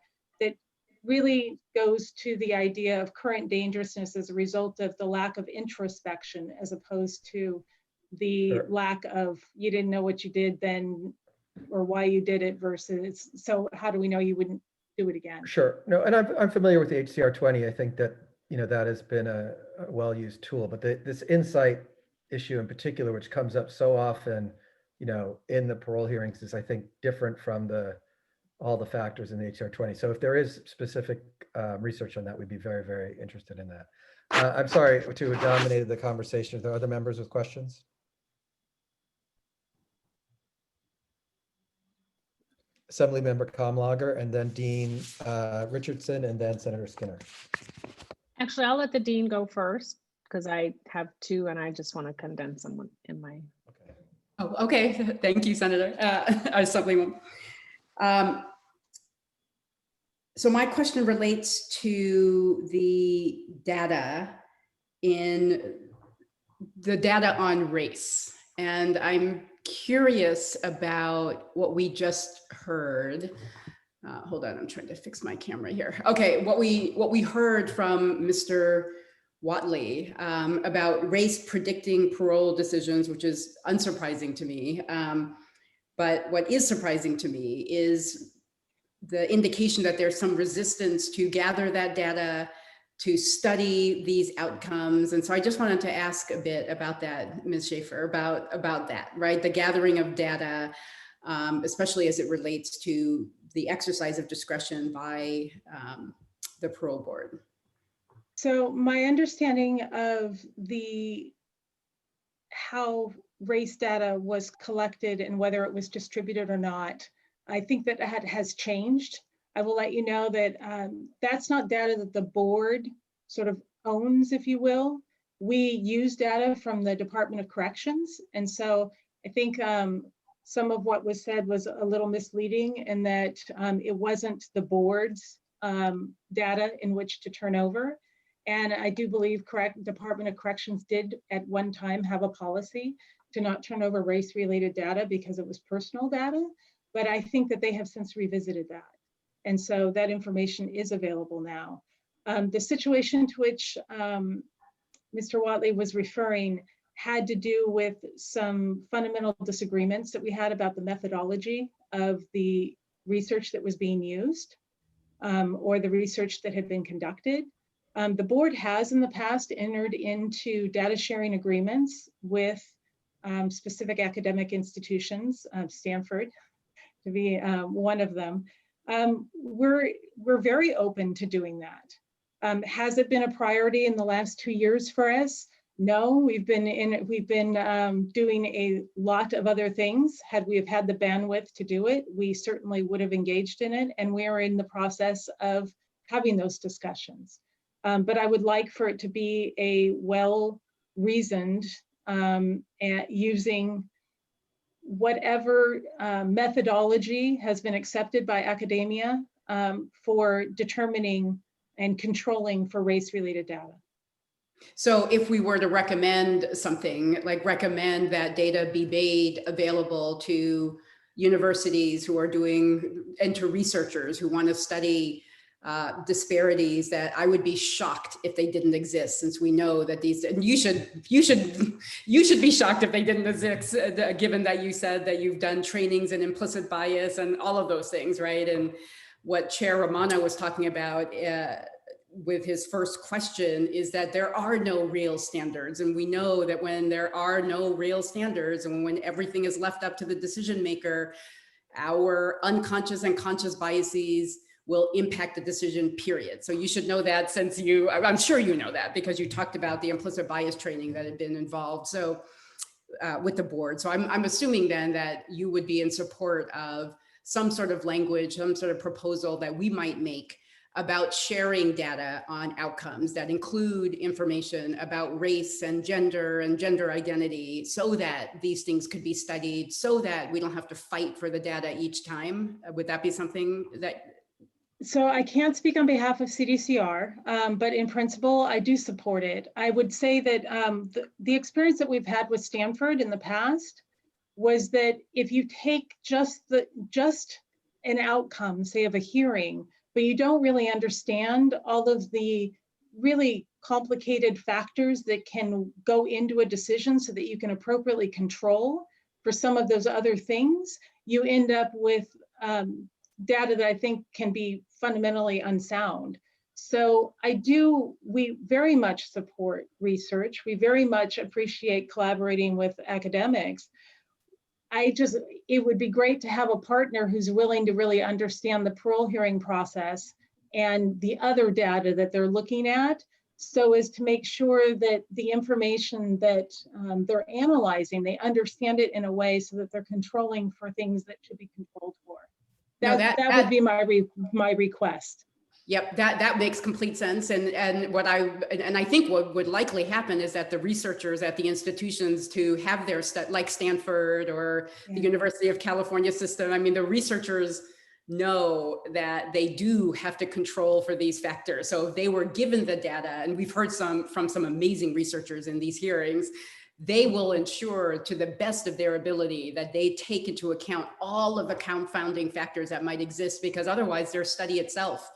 really goes to the idea of current dangerousness as a result of the lack of introspection, as opposed to the Sure. lack of you didn't know what you did then or why you did it versus, so how do we know you wouldn't do it again? Sure. No, and I'm familiar with the HCR20. I think that, that has been a well-used tool, but this insight issue in particular, which comes up so often, in the parole hearings, is I think different from all the factors in the HCR20. So if there is specific research on that, we'd be very, very interested in that. I'm sorry to have dominated the conversation. Are there other members with questions? Assemblymember Kamlager, and then Dean Richardson, and then Senator Skinner. Actually, I'll let the dean go first because I have two and I just want to condense them in my. Okay. Oh, okay. Thank you, Senator. Assemblywoman. So my question relates to the data in the data on race. And I'm curious about what we just heard. Hold on, I'm trying to fix my camera here. Okay, what we heard from Mr. Whatley about race predicting parole decisions, which is unsurprising to me. But what is surprising to me is the indication that there's some resistance to gather that data, to study these outcomes. And so I just wanted to ask a bit about that, Ms. Schaefer, about that, right? The gathering of data, especially as it relates to the exercise of discretion by the parole board. So my understanding of how race data was collected and whether it was distributed or not, I think that has changed. I will let you know that that's not data that the board sort of owns, if you will. We use data from the Department of Corrections. And so I think some of what was said was a little misleading in that it wasn't the board's data in which to turn over. And I do believe Department of Corrections did at one time have a policy to not turn over race-related data because it was personal data, but I think that they have since revisited that. And so that information is available now. The situation to which Mr. Whatley was referring had to do with some fundamental disagreements that we had about the methodology of the research that was being used or the research that had been conducted. The board has in the past entered into data sharing agreements with specific academic institutions, Stanford to be one of them. We're very open to doing that. Has it been a priority in the last 2 years for us? No, we've been doing a lot of other things. Had we have had the bandwidth to do it, we certainly would have engaged in it, and we are in the process of having those discussions. But I would like for it to be a well-reasoned using whatever methodology has been accepted by academia for determining and controlling for race-related data. So if we were to recommend something, like recommend that data be made available to universities who are doing, and to researchers who want to study disparities, that I would be shocked if they didn't exist, since we know that these, and you should be shocked if they didn't exist, given that you said that you've done trainings in implicit bias and all of those things, right? And what Chair Romano was talking about with his first question is that there are no real standards. And we know that when there are no real standards and when everything is left up to the decision maker, our unconscious and conscious biases will impact the decision, period. So you should know that, since I'm sure you know that because you talked about the implicit bias training that had been involved so with the board. So I'm assuming then that you would be in support of some sort of language, some sort of proposal that we might make about sharing data on outcomes that include information about race and gender identity, so that these things could be studied, so that we don't have to fight for the data each time. Would that be something that? So I can't speak on behalf of CDCR, but in principle, I do support it. I would say that the experience that we've had with Stanford in the past was that if you take just an outcome, say of a hearing, but you don't really understand all of the really complicated factors that can go into a decision so that you can appropriately control for some of those other things, you end up with data that I think can be fundamentally unsound. So we very much support research. We very much appreciate collaborating with academics. It would be great to have a partner who's willing to really understand the parole hearing process and the other data that they're looking at, so as to make sure that the information that they're analyzing, they understand it in a way so that they're controlling for things that should be controlled for. That would be my request. Yep, that makes complete sense. And I think what would likely happen is that the researchers at the institutions to have their like Stanford or the University of California system, I mean, the researchers know that they do have to control for these factors. So if they were given the data, and we've heard from some amazing researchers in these hearings, they will ensure to the best of their ability that they take into account all of the confounding factors that might exist, because otherwise their study itself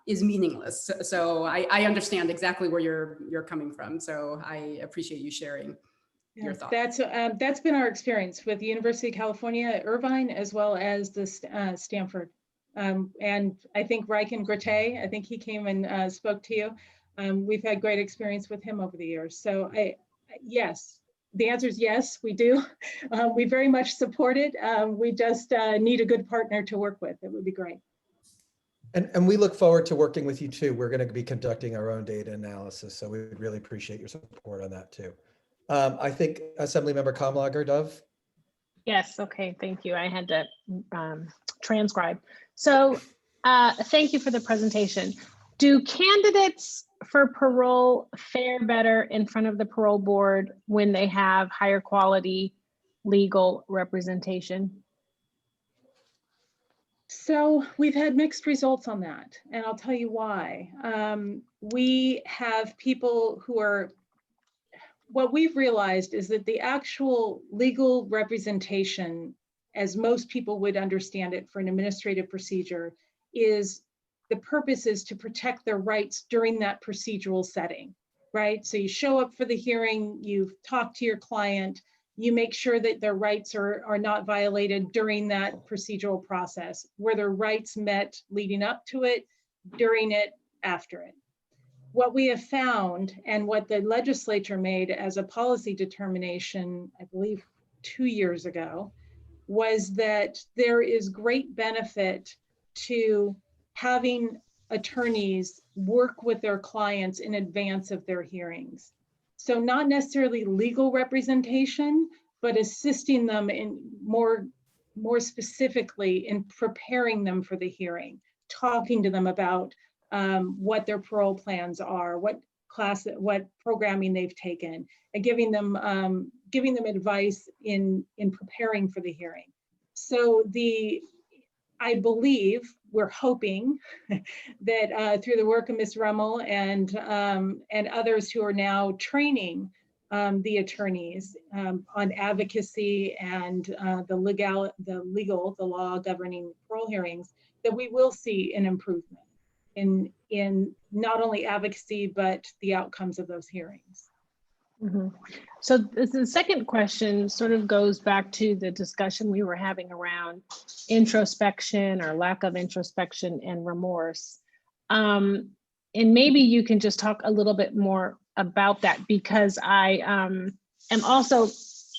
is meaningless. So I understand exactly where you're coming from. So I appreciate you sharing your thoughts. That's been our experience with the University of California at Irvine, as well as the Stanford. And I think Riken Grate, I think he came and spoke to you. We've had great experience with him over the years. So yes, the answer is yes, we do. We very much support it. We just need a good partner to work with. It would be great. And we look forward to working with you too. We're going to be conducting our own data analysis, so we would really appreciate your support on that too. I think Assemblymember Kamlager, Dove. Yes, okay, thank you. I had to transcribe. So thank you for the presentation. Do candidates for parole fare better in front of the parole board when they have higher quality legal representation? So we've had mixed results on that, and I'll tell you why. We have people who are, what we've realized is that the actual legal representation, as most people would understand it for an administrative procedure, is the purpose is to protect their rights during that procedural setting, right? So you show up for the hearing, you talk to your client, you make sure that their rights are not violated during that procedural process. Were their rights met leading up to it, during it, after it? What we have found, and what the legislature made as a policy determination, I believe 2 years ago, was that there is great benefit to having attorneys work with their clients in advance of their hearings. So not necessarily legal representation, but assisting them in more specifically in preparing them for the hearing, talking to them about what their parole plans are, what programming they've taken, and giving them advice in preparing for the hearing. So I believe, we're hoping that through the work of Ms. Rummel and others who are now training the attorneys on advocacy and the law governing parole hearings, that we will see an improvement in not only advocacy, but the outcomes of those hearings. Mm-hmm. So the second question sort of goes back to the discussion we were having around introspection or lack of introspection and remorse. And maybe you can just talk a little bit more about that, because I am also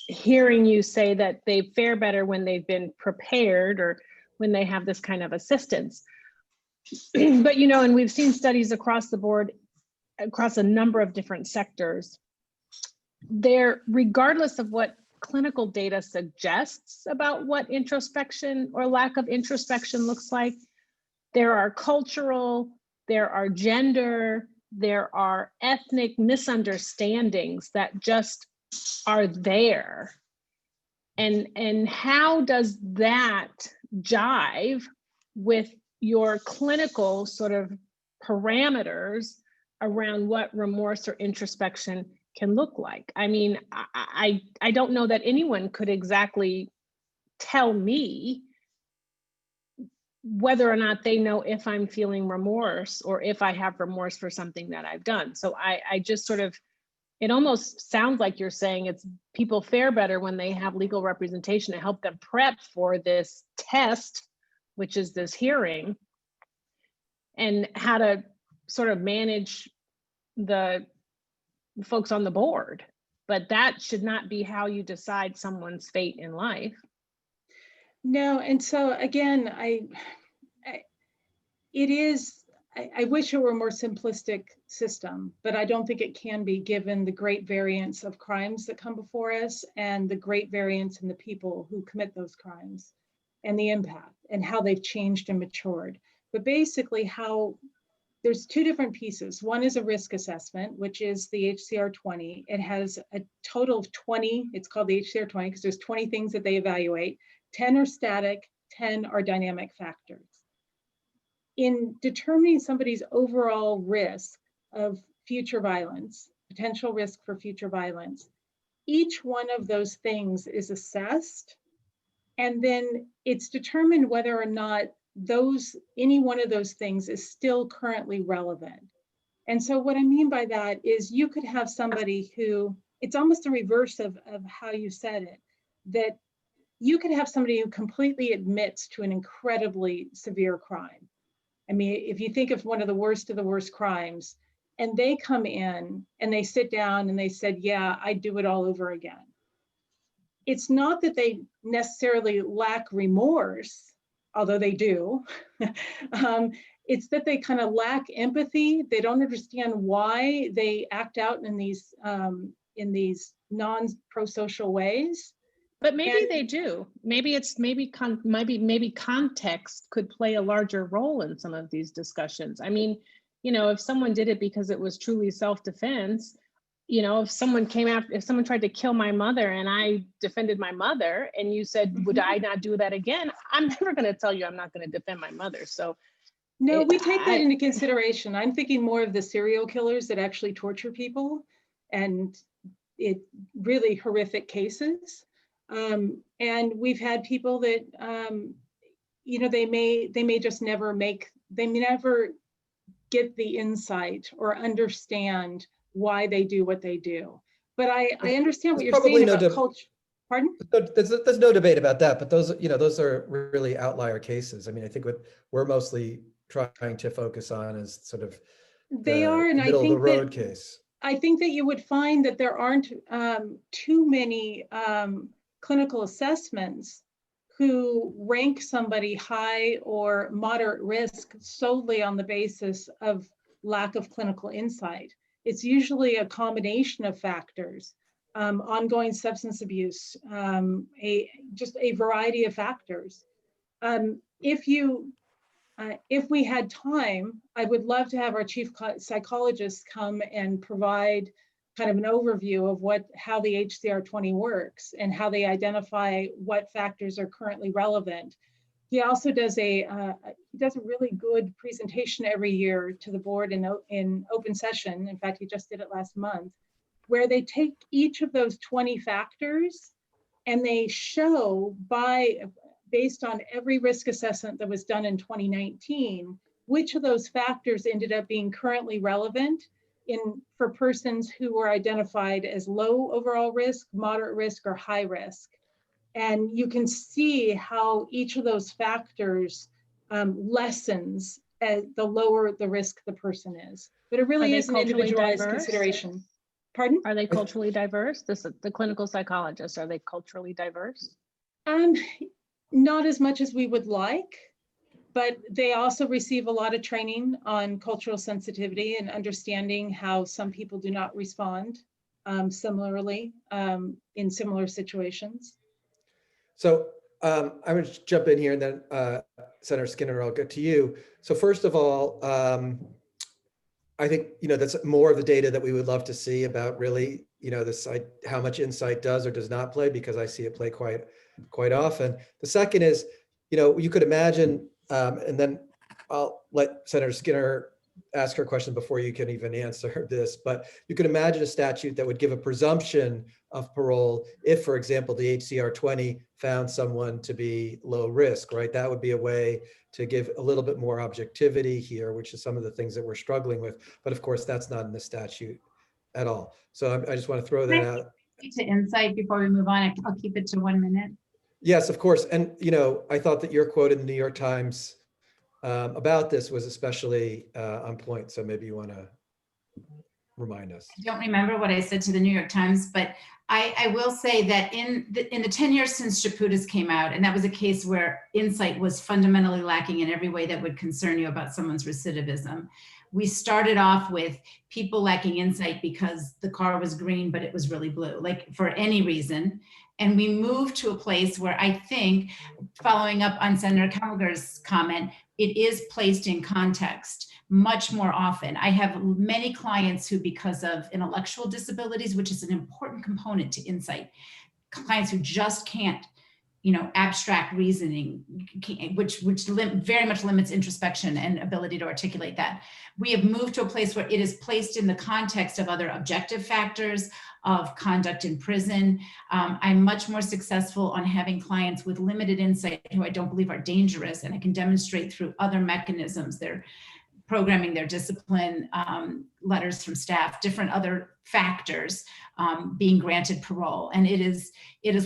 hearing you say that they fare better when they've been prepared or when they have this kind of assistance. But, you know, and we've seen studies across the board, across a number of different sectors, there, regardless of what clinical data suggests about what introspection or lack of introspection looks like, there are cultural, there are gender, there are ethnic misunderstandings that just are there. And how does that jive with your clinical sort of parameters around what remorse or introspection can look like? I mean, I don't know that anyone could exactly tell me whether or not they know if I'm feeling remorse or if I have remorse for something that I've done. So I just sort of, it almost sounds like you're saying it's people fare better when they have legal representation to help them prep for this test, which is this hearing, and how to sort of manage the folks on the board. But that should not be how you decide someone's fate in life. No, and so again, I wish it were a more simplistic system, but I don't think it can be, given the great variance of crimes that come before us and the great variance in the people who commit those crimes and the impact and how they've changed and matured. But basically there's two different pieces. One is a risk assessment, which is the HCR 20. It has a total of 20, it's called the HCR 20 because there's 20 things that they evaluate. 10 are static, 10 are dynamic factors. In determining somebody's overall risk of future violence, potential risk for future violence, each one of those things is assessed, and then it's determined whether or not any one of those things is still currently relevant. And so what I mean by that is you could have somebody who, it's almost the reverse of how you said it, that you could have somebody who completely admits to an incredibly severe crime. I mean, if you think of one of the worst crimes, and they come in and they sit down and they said, yeah, I'd do it all over again. It's not that they necessarily lack remorse, although they do. It's that they kind of lack empathy. They don't understand why they act out in these non-pro-social ways. But maybe And- they do. Maybe context could play a larger role in some of these discussions. I mean, if someone did it because it was truly self-defense, if someone tried to kill my mother and I defended my mother and you said, would I not do that again? I'm never going to tell you I'm not going to defend my mother. So no, we take that into consideration. I'm thinking more of the serial killers that actually torture people, and it really horrific cases. And we've had people that, they may just never get the insight or understand why they do what they do. But I understand what you're saying about culture. Pardon? There's no debate about that, but those are really outlier cases. I mean, I think what we're mostly trying to focus on is sort of they are, and middle I think of the road case. I think that you would find that there aren't too many clinical assessments who rank somebody high or moderate risk solely on the basis of lack of clinical insight. It's usually a combination of factors, ongoing substance abuse, just a variety of factors. If we had time, I would love to have our chief psychologist come and provide kind of an overview of how the HCR20 works and how they identify what factors are currently relevant. He also does a really good presentation every year to the board in open session. In fact, he just did it last month, where they take each of those 20 factors and they show based on every risk assessment that was done in 2019, which of those factors ended up being currently relevant for persons who were identified as low overall risk, moderate risk, or high risk. And you can see how each of those factors lessens the lower the risk the person is. But it really is an individualized consideration. Pardon? Are they culturally diverse? The clinical psychologists, are they culturally diverse? Not as much as we would like, but they also receive a lot of training on cultural sensitivity and understanding how some people do not respond similarly in similar situations. So I'm going to jump in here, and then Senator Skinner, I'll get to you. So first of all, I think that's more of the data that we would love to see about really how much insight does or does not play, because I see it play quite often. The second is, you could imagine, and then I'll let Senator Skinner ask her question before you can even answer this, but you could imagine a statute that would give a presumption of parole if, for example, the HCR20 found someone to be low risk, right? That would be a way to give a little bit more objectivity here, which is some of the things that we're struggling with. But of course, that's not in the statute at all. So I just want to throw that out. To insight before we move on, I'll keep it to 1 minute. Yes, of course. And, I thought that your quote in the New York Times about this was especially on point. So maybe you want to remind us. I don't remember what I said to the New York Times, but I will say that in the 10 years since Chaput's came out, and that was a case where insight was fundamentally lacking in every way that would concern you about someone's recidivism. We started off with people lacking insight because the car was green, but it was really blue, like for any reason. And we moved to a place where I think, following up on Senator Calger's comment, it is placed in context much more often. I have many clients who, because of intellectual disabilities, which is an important component to insight, clients who just can't, abstract reasoning, which very much limits introspection and ability to articulate that. We have moved to a place where it is placed in the context of other objective factors of conduct in prison. I'm much more successful on having clients with limited insight who I don't believe are dangerous, and I can demonstrate through other mechanisms, their programming, their discipline, letters from staff, different other factors, being granted parole. And it is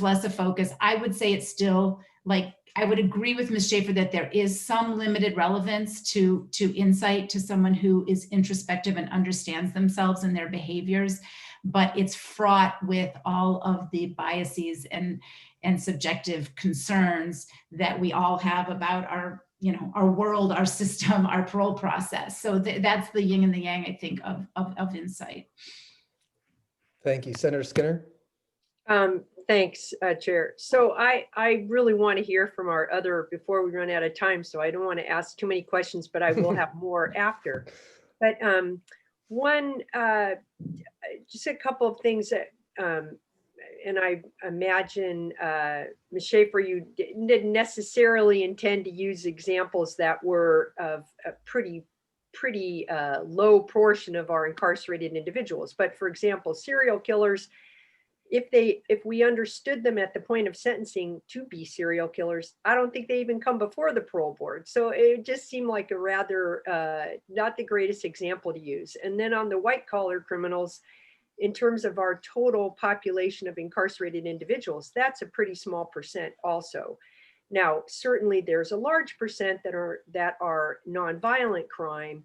less a focus. I would say it's still, like, I would agree with Ms. Schaefer that there is some limited relevance to insight to someone who is introspective and understands themselves and their behaviors, but it's fraught with all of the biases and subjective concerns that we all have about our world, our system, our parole process. So that's the yin and the yang, I think, of insight. Thank you. Senator Skinner? Thanks, Chair. So I really want to hear from our other, before we run out of time, so I don't want to ask too many questions, but I will have more after. But one, just a couple of things that, and I imagine, Ms. Schaefer, you didn't necessarily intend to use examples that were of a pretty low portion of our incarcerated individuals. But for example, serial killers, if we understood them at the point of sentencing to be serial killers, I don't think they even come before the parole board. So it just seemed like a rather not the greatest example to use. And then on the white collar criminals, in terms of our total population of incarcerated individuals, that's a pretty small percent also. Now, certainly there's a large percent that are nonviolent crime,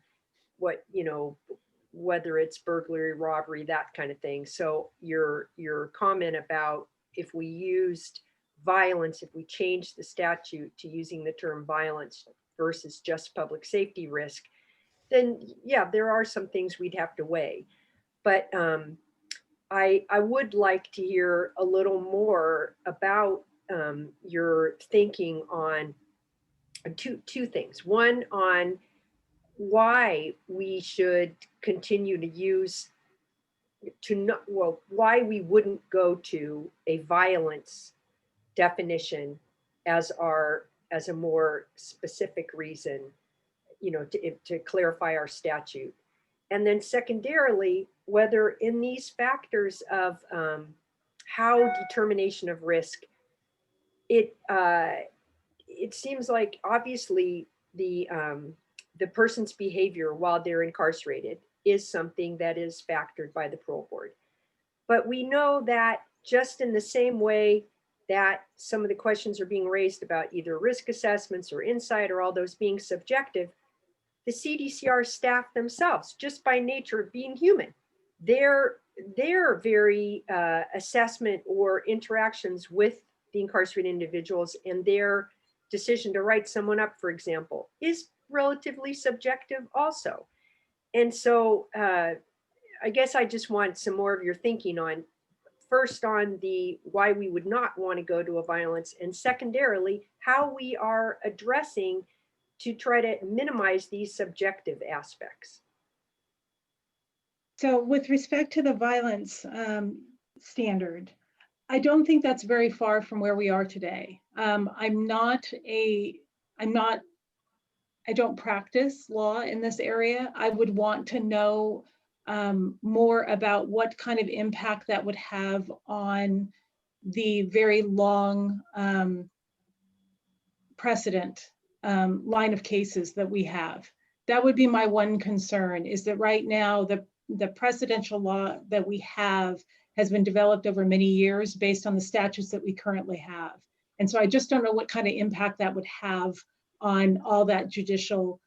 whether it's burglary, robbery, that kind of thing. So your comment about if we used violence, if we changed the statute to using the term violence versus just public safety risk, then yeah, there are some things we'd have to weigh. But I would like to hear a little more about your thinking on two things. One, on why we should continue to use why we wouldn't go to a violence definition as a more specific reason, to clarify our statute. And then secondarily, whether in these factors of how determination of risk, it seems like obviously the person's behavior while they're incarcerated is something that is factored by the parole board. But we know that just in the same way that some of the questions are being raised about either risk assessments or insight or all those being subjective, the CDCR staff themselves, just by nature of being human, their very assessment or interactions with the incarcerated individuals and their decision to write someone up, for example, is relatively subjective also. And so I guess I just want some more of your thinking on, first on the why we would not want to go to a violence, and secondarily, how we are addressing to try to minimize these subjective aspects. So with respect to the violence standard, I don't think that's very far from where we are today. I don't practice law in this area. I would want to know more about what kind of impact that would have on the very long precedent line of cases that we have. That would be my one concern, is that right now the precedential law that we have has been developed over many years based on the statutes that we currently have. And so I just don't know what kind of impact that would have on all that judicial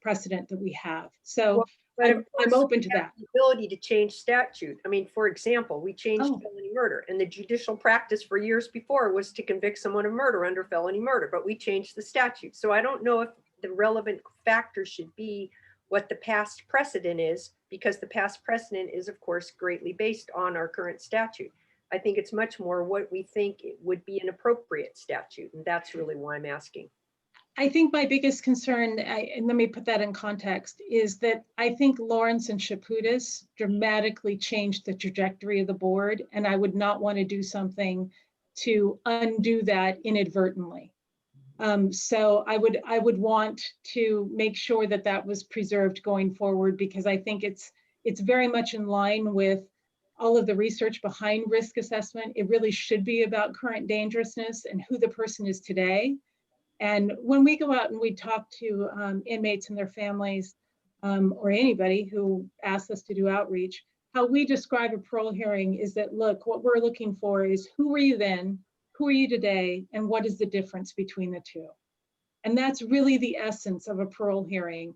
precedent that we have. So I'm open to that. The ability to change statute. I mean, for example, we changed felony murder, and the judicial practice for years before was to convict someone of murder under felony murder, but we changed the statute. So I don't know if the relevant factor should be what the past precedent is, because the past precedent is, of course, greatly based on our current statute. I think it's much more what we think it would be an appropriate statute, and that's really why I'm asking. I think my biggest concern, and let me put that in context, is that I think Lawrence and Chaputis dramatically changed the trajectory of the board, and I would not want to do something to undo that inadvertently. So I would want to make sure that that was preserved going forward, because I think it's very much in line with all of the research behind risk assessment. It really should be about current dangerousness and who the person is today. And when we go out and we talk to inmates and their families, or anybody who asks us to do outreach, how we describe a parole hearing is that, look, what we're looking for is who were you then, who are you today, and what is the difference between the two? And that's really the essence of a parole hearing,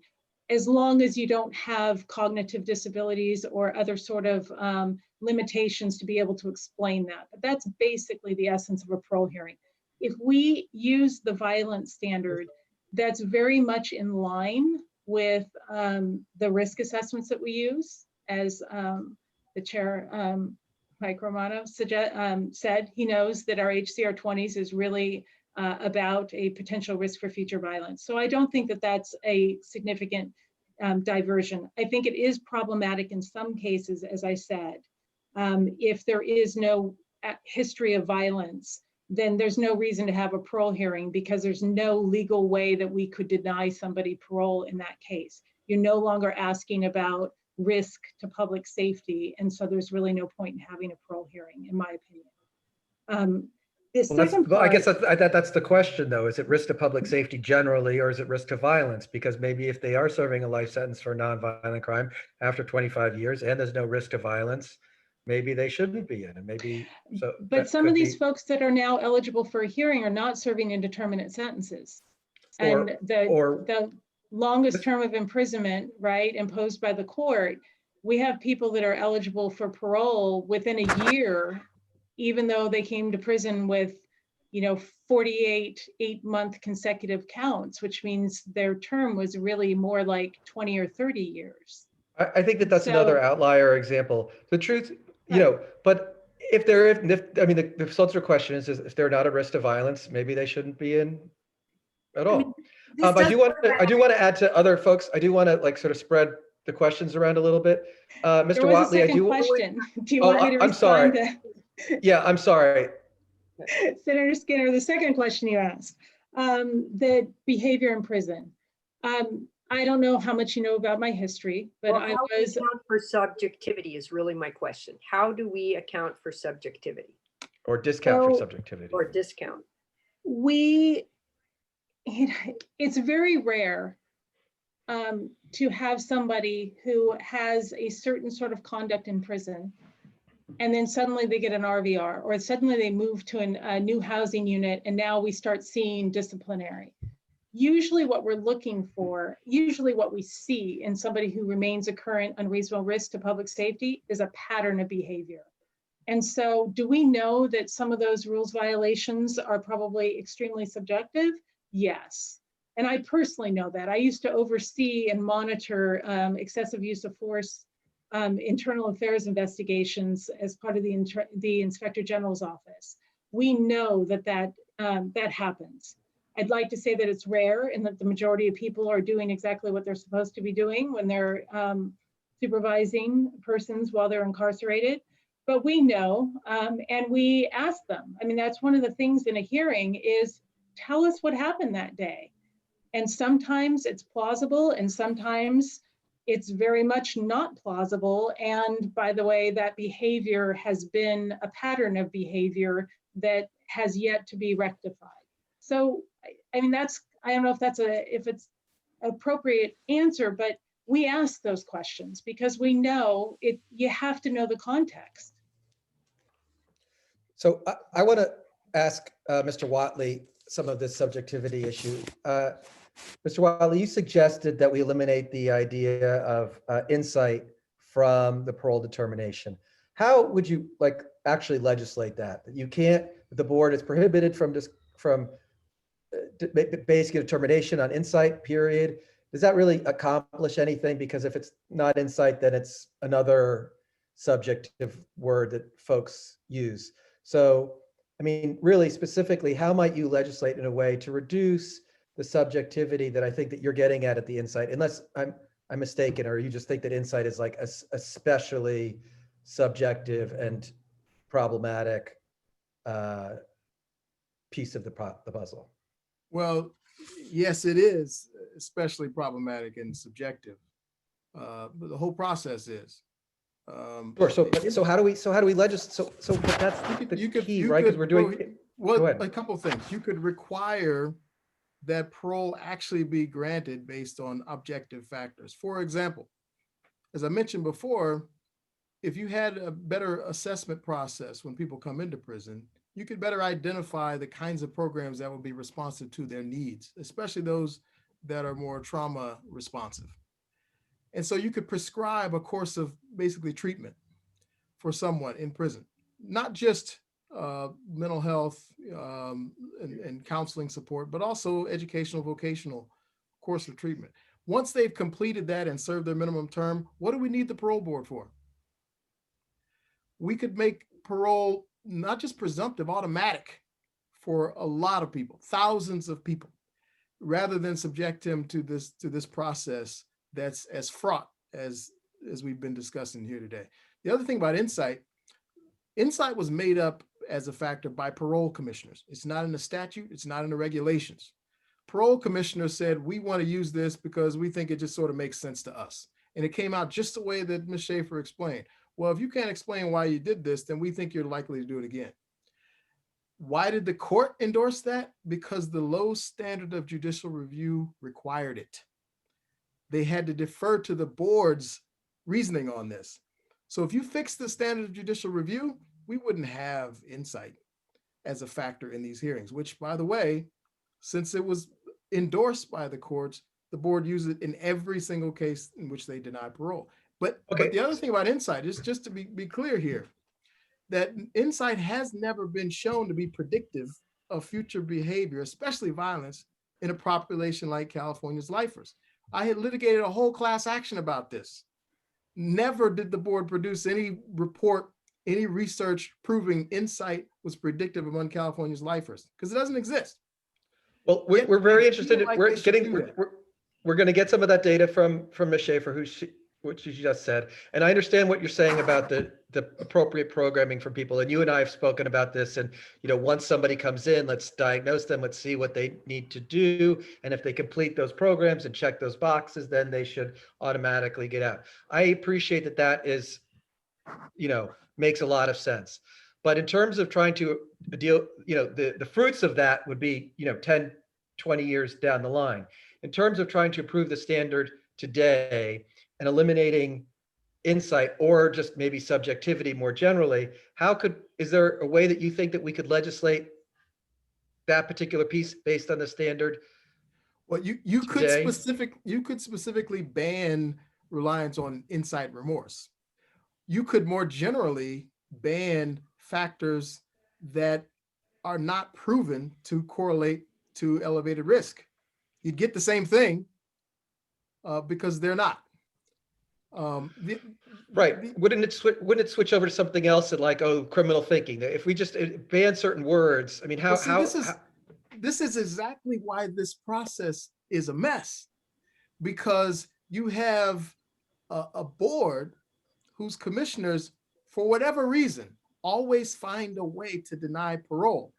as long as you don't have cognitive disabilities or other sort of limitations to be able to explain that. But that's basically the essence of a parole hearing. If we use the violence standard, that's very much in line with the risk assessments that we use, as the chair, Mike Romano, said. He knows that our HCR 20s is really about a potential risk for future violence. So I don't think that that's a significant diversion. I think it is problematic in some cases, as I said. If there is no history of violence, then there's no reason to have a parole hearing, because there's no legal way that we could deny somebody parole in that case. You're no longer asking about risk to public safety, and so there's really no point in having a parole hearing, in my opinion. Well, I guess that's the question, though. Is it risk to public safety generally, or is it risk to violence? Because maybe if they are serving a life sentence for a nonviolent crime after 25 years and there's no risk to violence, maybe they shouldn't be in, and maybe so. But some of these folks that are now eligible for a hearing are not serving indeterminate sentences. And the longest term of imprisonment, right, imposed by the court, we have people that are eligible for parole within a year, even though they came to prison with, 48 8-month consecutive counts, which means their term was really more like 20 or 30 years. I think that's another outlier example. The truth, but the answer question is if they're not at risk to violence, maybe they shouldn't be in at all. I do want to add to other folks. I do want to sort of spread the questions around a little bit. Mr. Watley, I do. Question. Do you want me to respond? I'm sorry. Yeah, I'm sorry. Senator Skinner, the second question you asked, the behavior in prison. I don't know how much you know about my history, but how do we account for subjectivity is really my question. How do we account for subjectivity? Or discount for subjectivity. Or discount. It's very rare to have somebody who has a certain sort of conduct in prison, and then suddenly they get an RVR, or suddenly they move to a new housing unit, and now we start seeing disciplinary. Usually what we're looking for, usually what we see in somebody who remains a current unreasonable risk to public safety is a pattern of behavior. And so do we know that some of those rules violations are probably extremely subjective? Yes. And I personally know that. I used to oversee and monitor excessive use of force internal affairs investigations as part of the Inspector General's office. We know that happens. I'd like to say that it's rare and that the majority of people are doing exactly what they're supposed to be doing when they're supervising persons while they're incarcerated. But we know, and we ask them. I mean, that's one of the things in a hearing is tell us what happened that day. And sometimes it's plausible, and sometimes it's very much not plausible. And by the way, that behavior has been a pattern of behavior that has yet to be rectified. So, I mean, I don't know if it's an appropriate answer, but we ask those questions because we know you have to know the context. So I want to ask Mr. Watley some of this subjectivity issue. Mr. Watley, you suggested that we eliminate the idea of insight from the parole determination. How would you actually legislate that? You can't, the board is prohibited from basing a determination on insight, period. Does that really accomplish anything? Because if it's not insight, then it's another subjective word that folks use. So, I mean, really specifically, how might you legislate in a way to reduce the subjectivity that I think that you're getting at the insight, unless I'm mistaken, or you just think that insight is like especially subjective and problematic piece of the puzzle. Well, yes, it is especially problematic and subjective. But the whole process is. Sure. So how do we legislate? But that's the key, right? Because we're doing. Well, Go ahead. a couple of things. You could require that parole actually be granted based on objective factors. For example, as I mentioned before, if you had a better assessment process when people come into prison, you could better identify the kinds of programs that will be responsive to their needs, especially those that are more trauma responsive. And so you could prescribe a course of basically treatment for someone in prison, not just mental health and counseling support, but also educational, vocational course of treatment. Once they've completed that and served their minimum term, what do we need the parole board for? We could make parole not just presumptive, automatic for a lot of people, thousands of people, rather than subject him to this process that's as fraught as we've been discussing here today. The other thing about insight was made up as a factor by parole commissioners. It's not in the statute, it's not in the regulations. Parole commissioners said, we want to use this because we think it just sort of makes sense to us. And it came out just the way that Ms. Schaefer explained. Well, if you can't explain why you did this, then we think you're likely to do it again. Why did the court endorse that? Because the low standard of judicial review required it. They had to defer to the board's reasoning on this. So if you fix the standard of judicial review, we wouldn't have insight as a factor in these hearings, which, by the way, since it was endorsed by the courts, the board used it in every single case in which they deny parole. But the other thing about insight is, just to be clear here, that insight has never been shown to be predictive of future behavior, especially violence, in a population like California's lifers. I had litigated a whole class action about this. Never did the board produce any report, any research proving insight was predictive among California's lifers, because it doesn't exist. Well, we're very interested in, like we're they should getting, do that. we're going to get some of that data from Ms. Schaefer, what she just said. And I understand what you're saying about the appropriate programming for people. And you and I have spoken about this. And, once somebody comes in, let's diagnose them, let's see what they need to do. And if they complete those programs and check those boxes, then they should automatically get out. I appreciate that is, makes a lot of sense. But in terms of trying to deal, the fruits of that would be, 10, 20 years down the line. In terms of trying to improve the standard today and eliminating insight or just maybe subjectivity more generally, is there a way that you think that we could legislate that particular piece based on the standard? Well, you could specifically ban reliance on insight remorse. You could more generally ban factors that are not proven to correlate to elevated risk. You'd get the same thing because they're not. Right. Wouldn't it switch over to something else like, criminal thinking? If we just ban certain words, I mean, this is exactly why this process is a mess, because you have a board whose commissioners, for whatever reason, always find a way to deny parole.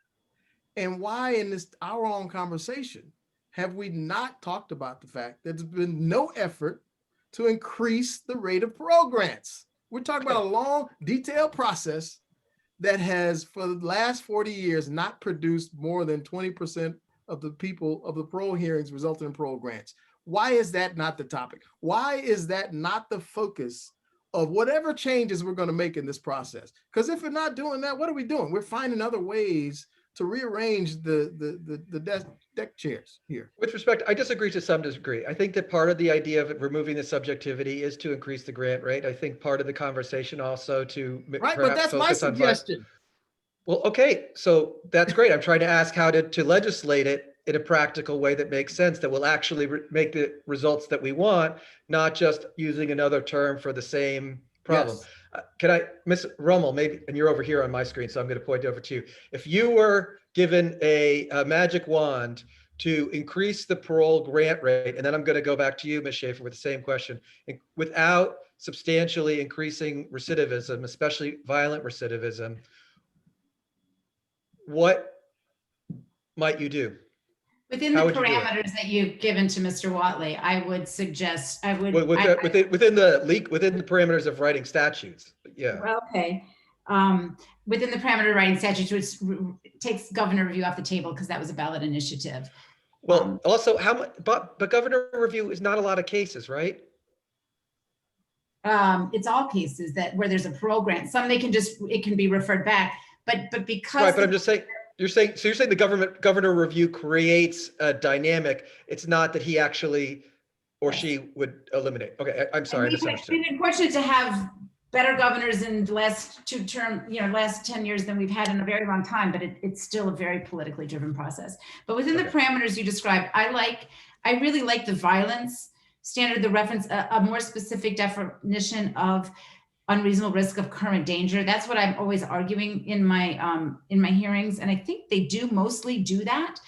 And why in this hour-long conversation have we not talked about the fact that there's been no effort to increase the rate of parole grants? We're talking about a long, detailed process that has, for the last 40 years, not produced more than 20% of the people of the parole hearings resulting in parole grants. Why is that not the topic? Why is that not the focus of whatever changes we're going to make in this process? Because if we're not doing that, what are we doing? We're finding other ways to rearrange the deck chairs here. With respect, I disagree to some degree. I think that part of the idea of removing the subjectivity is to increase the grant rate. I think part of the conversation also to right, but that's my suggestion. Well, okay, so that's great. I'm trying to ask how to legislate it in a practical way that makes sense, that will actually make the results that we want, not just using another term for the same problem. Yes. Can I, Ms. Rummel, maybe, and you're over here on my screen, so I'm going to point over to you. If you were given a magic wand to increase the parole grant rate, and then I'm going to go back to you, Ms. Schaefer, with the same question, without substantially increasing recidivism, especially violent recidivism, what might you do? Within the How would you do it? parameters that you've given to Mr. Watley, I would suggest, Within the parameters of writing statutes, yeah. Okay. Within the parameter of writing statutes, which takes governor review off the table because that was a ballot initiative. Well, also how much, but governor review is not a lot of cases, right? It's all cases where there's a parole grant. Some it can be referred back, but because. Right, but I'm just saying, you're saying the governor review creates a dynamic. It's not that he actually or she would eliminate. Okay, I'm sorry, I misunderstood. We've been fortunate to have better governors in the last last 10 years than we've had in a very long time, but it's still a very politically driven process. But within the parameters you described, I really like the violence standard, the reference, a more specific definition of unreasonable risk of current danger. That's what I'm always arguing in my hearings. And I think they do mostly do that.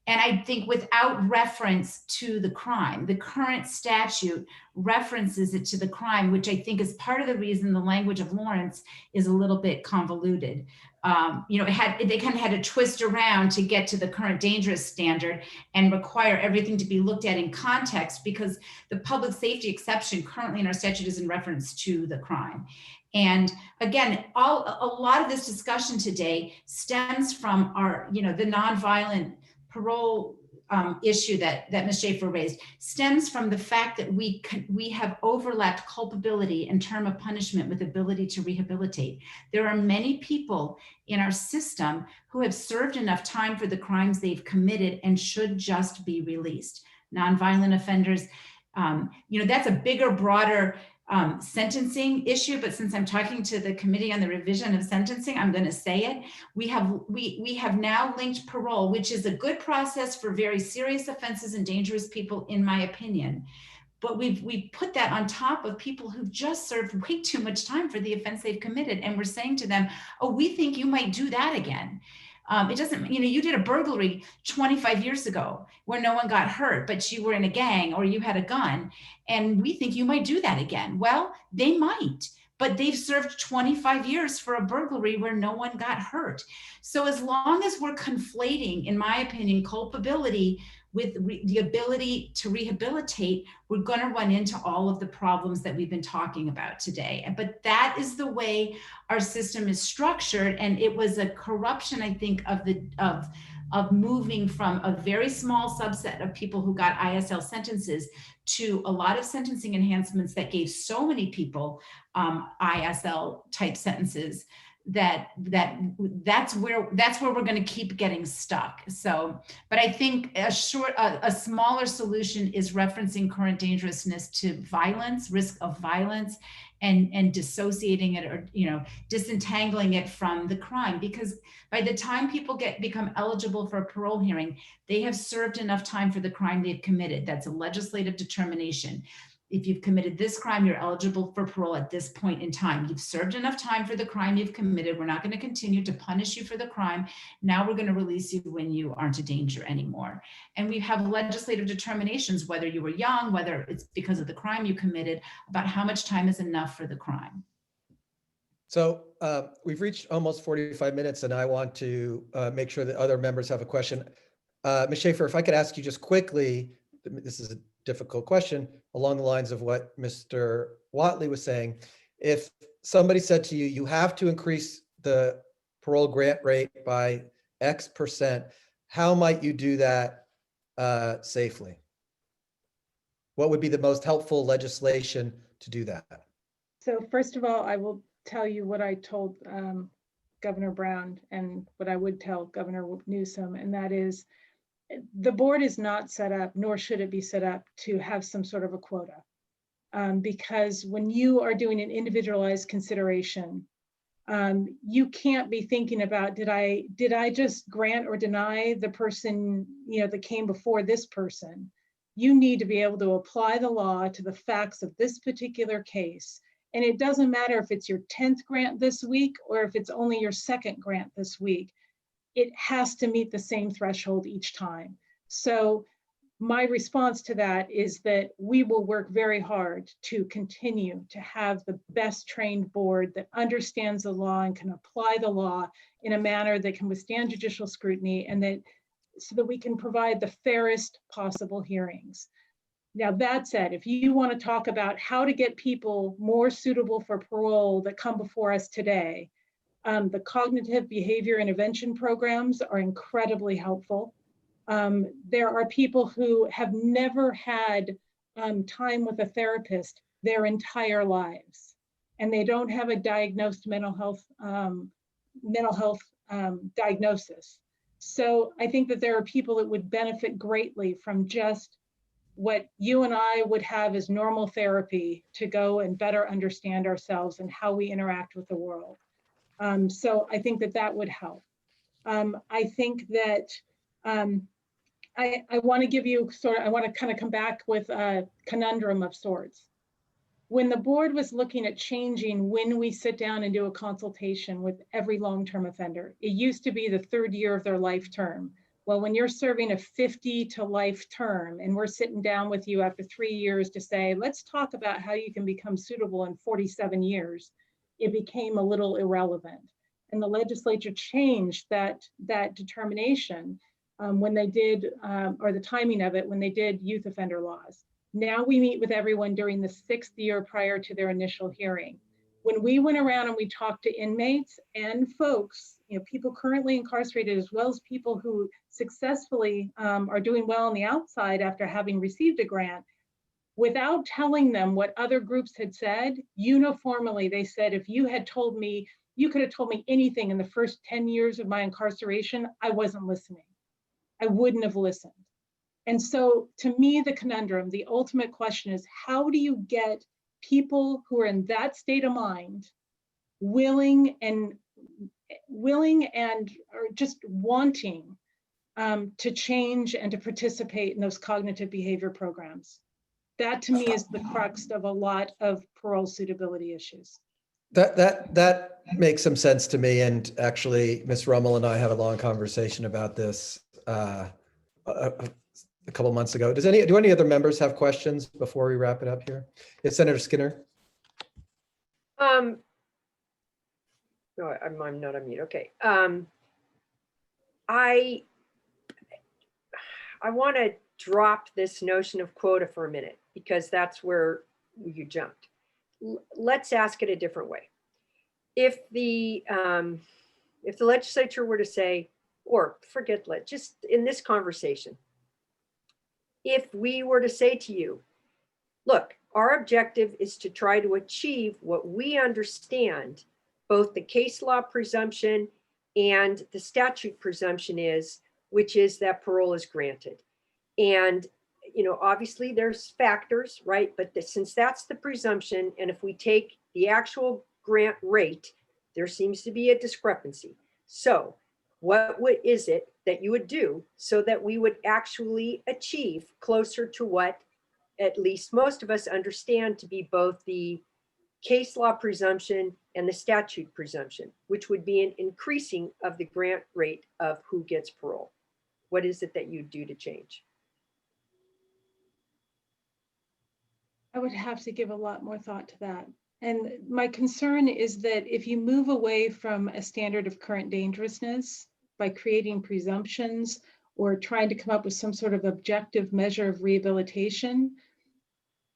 And I think without reference to the crime, the current statute references it to the crime, which I think is part of the reason the language of Lawrence is a little bit convoluted. They kind of had to twist around to get to the current dangerous standard and require everything to be looked at in context, because the public safety exception currently in our statute is in reference to the crime. And again, a lot of this discussion today stems from the nonviolent parole issue that Ms. Schaefer raised, stems from the fact that we have overlapped culpability and term of punishment with ability to rehabilitate. There are many people in our system who have served enough time for the crimes they've committed and should just be released. Nonviolent offenders, that's a bigger, broader sentencing issue, but since I'm talking to the Committee on the Revision of Sentencing, I'm going to say it. We have now linked parole, which is a good process for very serious offenses and dangerous people, in my opinion. But we've put that on top of people who've just served way too much time for the offense they've committed, and we're saying to them, "Oh, we think you might do that again." It doesn't, you did a burglary 25 years ago where no one got hurt, but you were in a gang or you had a gun, and we think you might do that again. Well, they might, but they've served 25 years for a burglary where no one got hurt. So as long as we're conflating, in my opinion, culpability with the ability to rehabilitate, we're going to run into all of the problems that we've been talking about today. But that is the way our system is structured, and it was a corruption, I think, of moving from a very small subset of people who got ISL sentences to a lot of sentencing enhancements that gave so many people ISL type sentences that's where we're going to keep getting stuck. So, but I think a smaller solution is referencing current dangerousness to violence, risk of violence, and dissociating it, or disentangling it from the crime, because by the time people become eligible for a parole hearing, they have served enough time for the crime they've committed. That's a legislative determination. If you've committed this crime, you're eligible for parole at this point in time. You've served enough time for the crime you've committed. We're not going to continue to punish you for the crime. Now we're going to release you when you aren't a danger anymore. And we have legislative determinations, whether you were young, whether it's because of the crime you committed, about how much time is enough for the crime. So we've reached almost 45 minutes, and I want to make sure that other members have a question. Ms. Schaefer, if I could ask you just quickly, this is a difficult question, along the lines of what Mr. Watley was saying. If somebody said to you, you have to increase the parole grant rate by X%, how might you do that safely? What would be the most helpful legislation to do that? So first of all, I will tell you what I told Governor Brown and what I would tell Governor Newsom, and that is, the board is not set up, nor should it be set up, to have some sort of a quota. Because when you are doing an individualized consideration, you can't be thinking about, did I just grant or deny the person that came before this person? You need to be able to apply the law to the facts of this particular case. And it doesn't matter if it's your 10th grant this week or if it's only your 2nd grant this week. It has to meet the same threshold each time. So My response to that is that we will work very hard to continue to have the best trained board that understands the law and can apply the law in a manner that can withstand judicial scrutiny, and that so that we can provide the fairest possible hearings. Now, that said, if you want to talk about how to get people more suitable for parole that come before us today, the cognitive behavior intervention programs are incredibly helpful. There are people who have never had time with a therapist their entire lives, and they don't have a diagnosed mental health diagnosis. So I think that there are people that would benefit greatly from just what you and I would have as normal therapy to go and better understand ourselves and how we interact with the world. So I think that that would help. I think that I want to give you I want to kind of come back with a conundrum of sorts. When the board was looking at changing when we sit down and do a consultation with every long-term offender, it used to be the 3rd year of their life term. Well, when you're serving a 50 to life term and we're sitting down with you after 3 years to say, let's talk about how you can become suitable in 47 years, it became a little irrelevant. And the legislature changed that determination when they did, or the timing of it, when they did youth offender laws. Now we meet with everyone during the 6th year prior to their initial hearing. When we went around and we talked to inmates and folks, people currently incarcerated, as well as people who successfully are doing well on the outside after having received a grant, without telling them what other groups had said, uniformly they said, if you had told me, you could have told me anything in the first 10 years of my incarceration, I wasn't listening. I wouldn't have listened. And so to me, the conundrum, the ultimate question is, how do you get people who are in that state of mind willing and or just wanting to change and to participate in those cognitive behavior programs? That to me is the crux of a lot of parole suitability issues. That makes some sense to me. And actually, Ms. Rummel and I had a long conversation about this a couple months ago. Do any other members have questions before we wrap it up here? Yes, Senator Skinner. No, I'm not on mute. Okay. I want to drop this notion of quota for a minute, because that's where you jumped. Let's ask it a different way. If the legislature were to say, or forget just in this conversation, if we were to say to you, look, our objective is to try to achieve what we understand both the case law presumption and the statute presumption is, which is that parole is granted. And, obviously there's factors, right? But since that's the presumption, and if we take the actual grant rate, there seems to be a discrepancy. So what is it that you would do so that we would actually achieve closer to what at least most of us understand to be both the case law presumption and the statute presumption, which would be an increasing of the grant rate of who gets parole? What is it that you do to change? I would have to give a lot more thought to that. And my concern is that if you move away from a standard of current dangerousness by creating presumptions or trying to come up with some sort of objective measure of rehabilitation,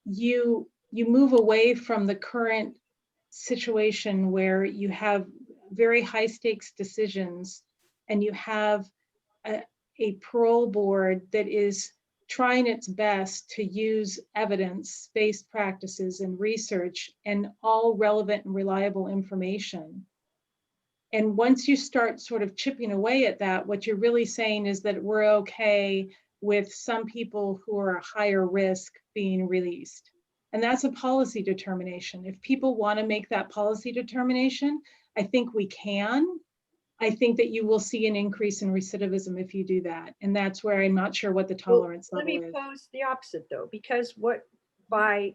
you move away from the current situation where you have very high stakes decisions and you have a parole board that is trying its best to use evidence-based practices and research and all relevant and reliable information. And once you start sort of chipping away at that, what you're really saying is that we're okay with some people who are a higher risk being released. And that's a policy determination. If people want to make that policy determination, I think we can. I think that you will see an increase in recidivism if you do that. And that's where I'm not sure what the tolerance level is. Let me pose the opposite though, because by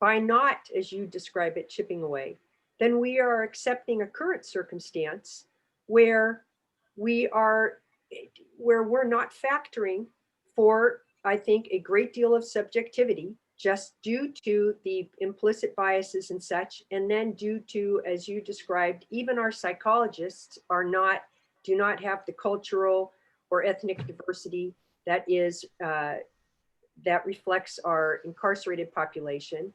not, as you describe it, chipping away, then we are accepting a current circumstance where we're not factoring for I think, a great deal of subjectivity just due to the implicit biases and such, and then due to, as you described, even our psychologists do not have the cultural or ethnic diversity that reflects our incarcerated population.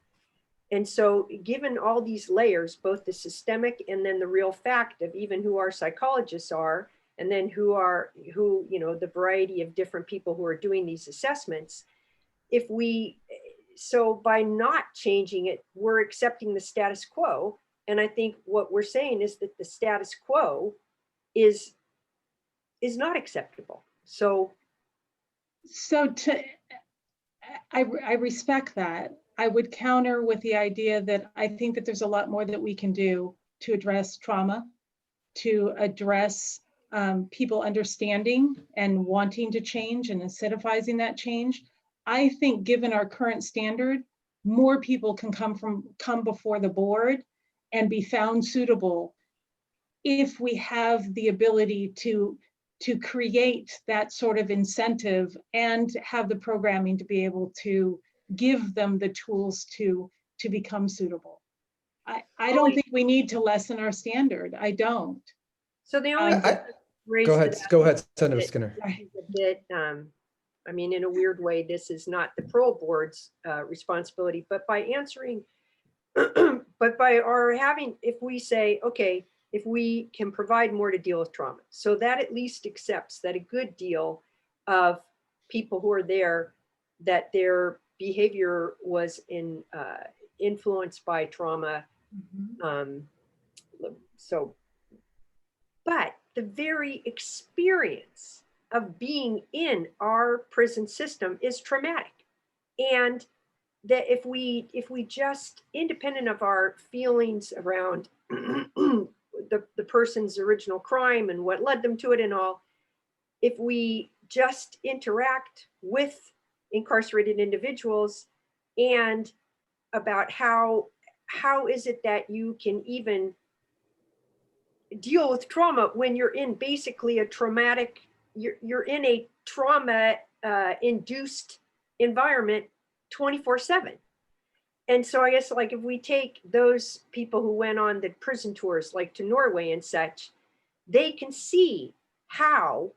And so given all these layers, both the systemic and then the real fact of even who our psychologists are, and then who the variety of different people who are doing these assessments, so by not changing it, we're accepting the status quo. And I think what we're saying is that the status quo is not acceptable. I respect that. I would counter with the idea that I think that there's a lot more that we can do to address trauma, to address people understanding and wanting to change and incentivizing that change. I think given our current standard, more people can come before the board and be found suitable if we have the ability to create that sort of incentive and have the programming to be able to give them the tools to become suitable. I don't think we need to lessen our standard. I don't. So the only Go ahead, Senator Skinner. a bit, I mean, in a weird way, this is not the parole board's responsibility, but by answering, but by our having, if we say, okay, if we can provide more to deal with trauma, so that at least accepts that a good deal of people who are there, that their behavior was influenced by trauma. But the very experience of being in our prison system is traumatic. And that if we just, independent of our feelings around the person's original crime and what led them to it and all, if we just interact with incarcerated individuals and about how is it that you can even deal with trauma when you're in basically a traumatic, you're in a trauma induced environment 24/7. And so I guess, like, if we take those people who went on the prison tours, like to Norway and such, they can see how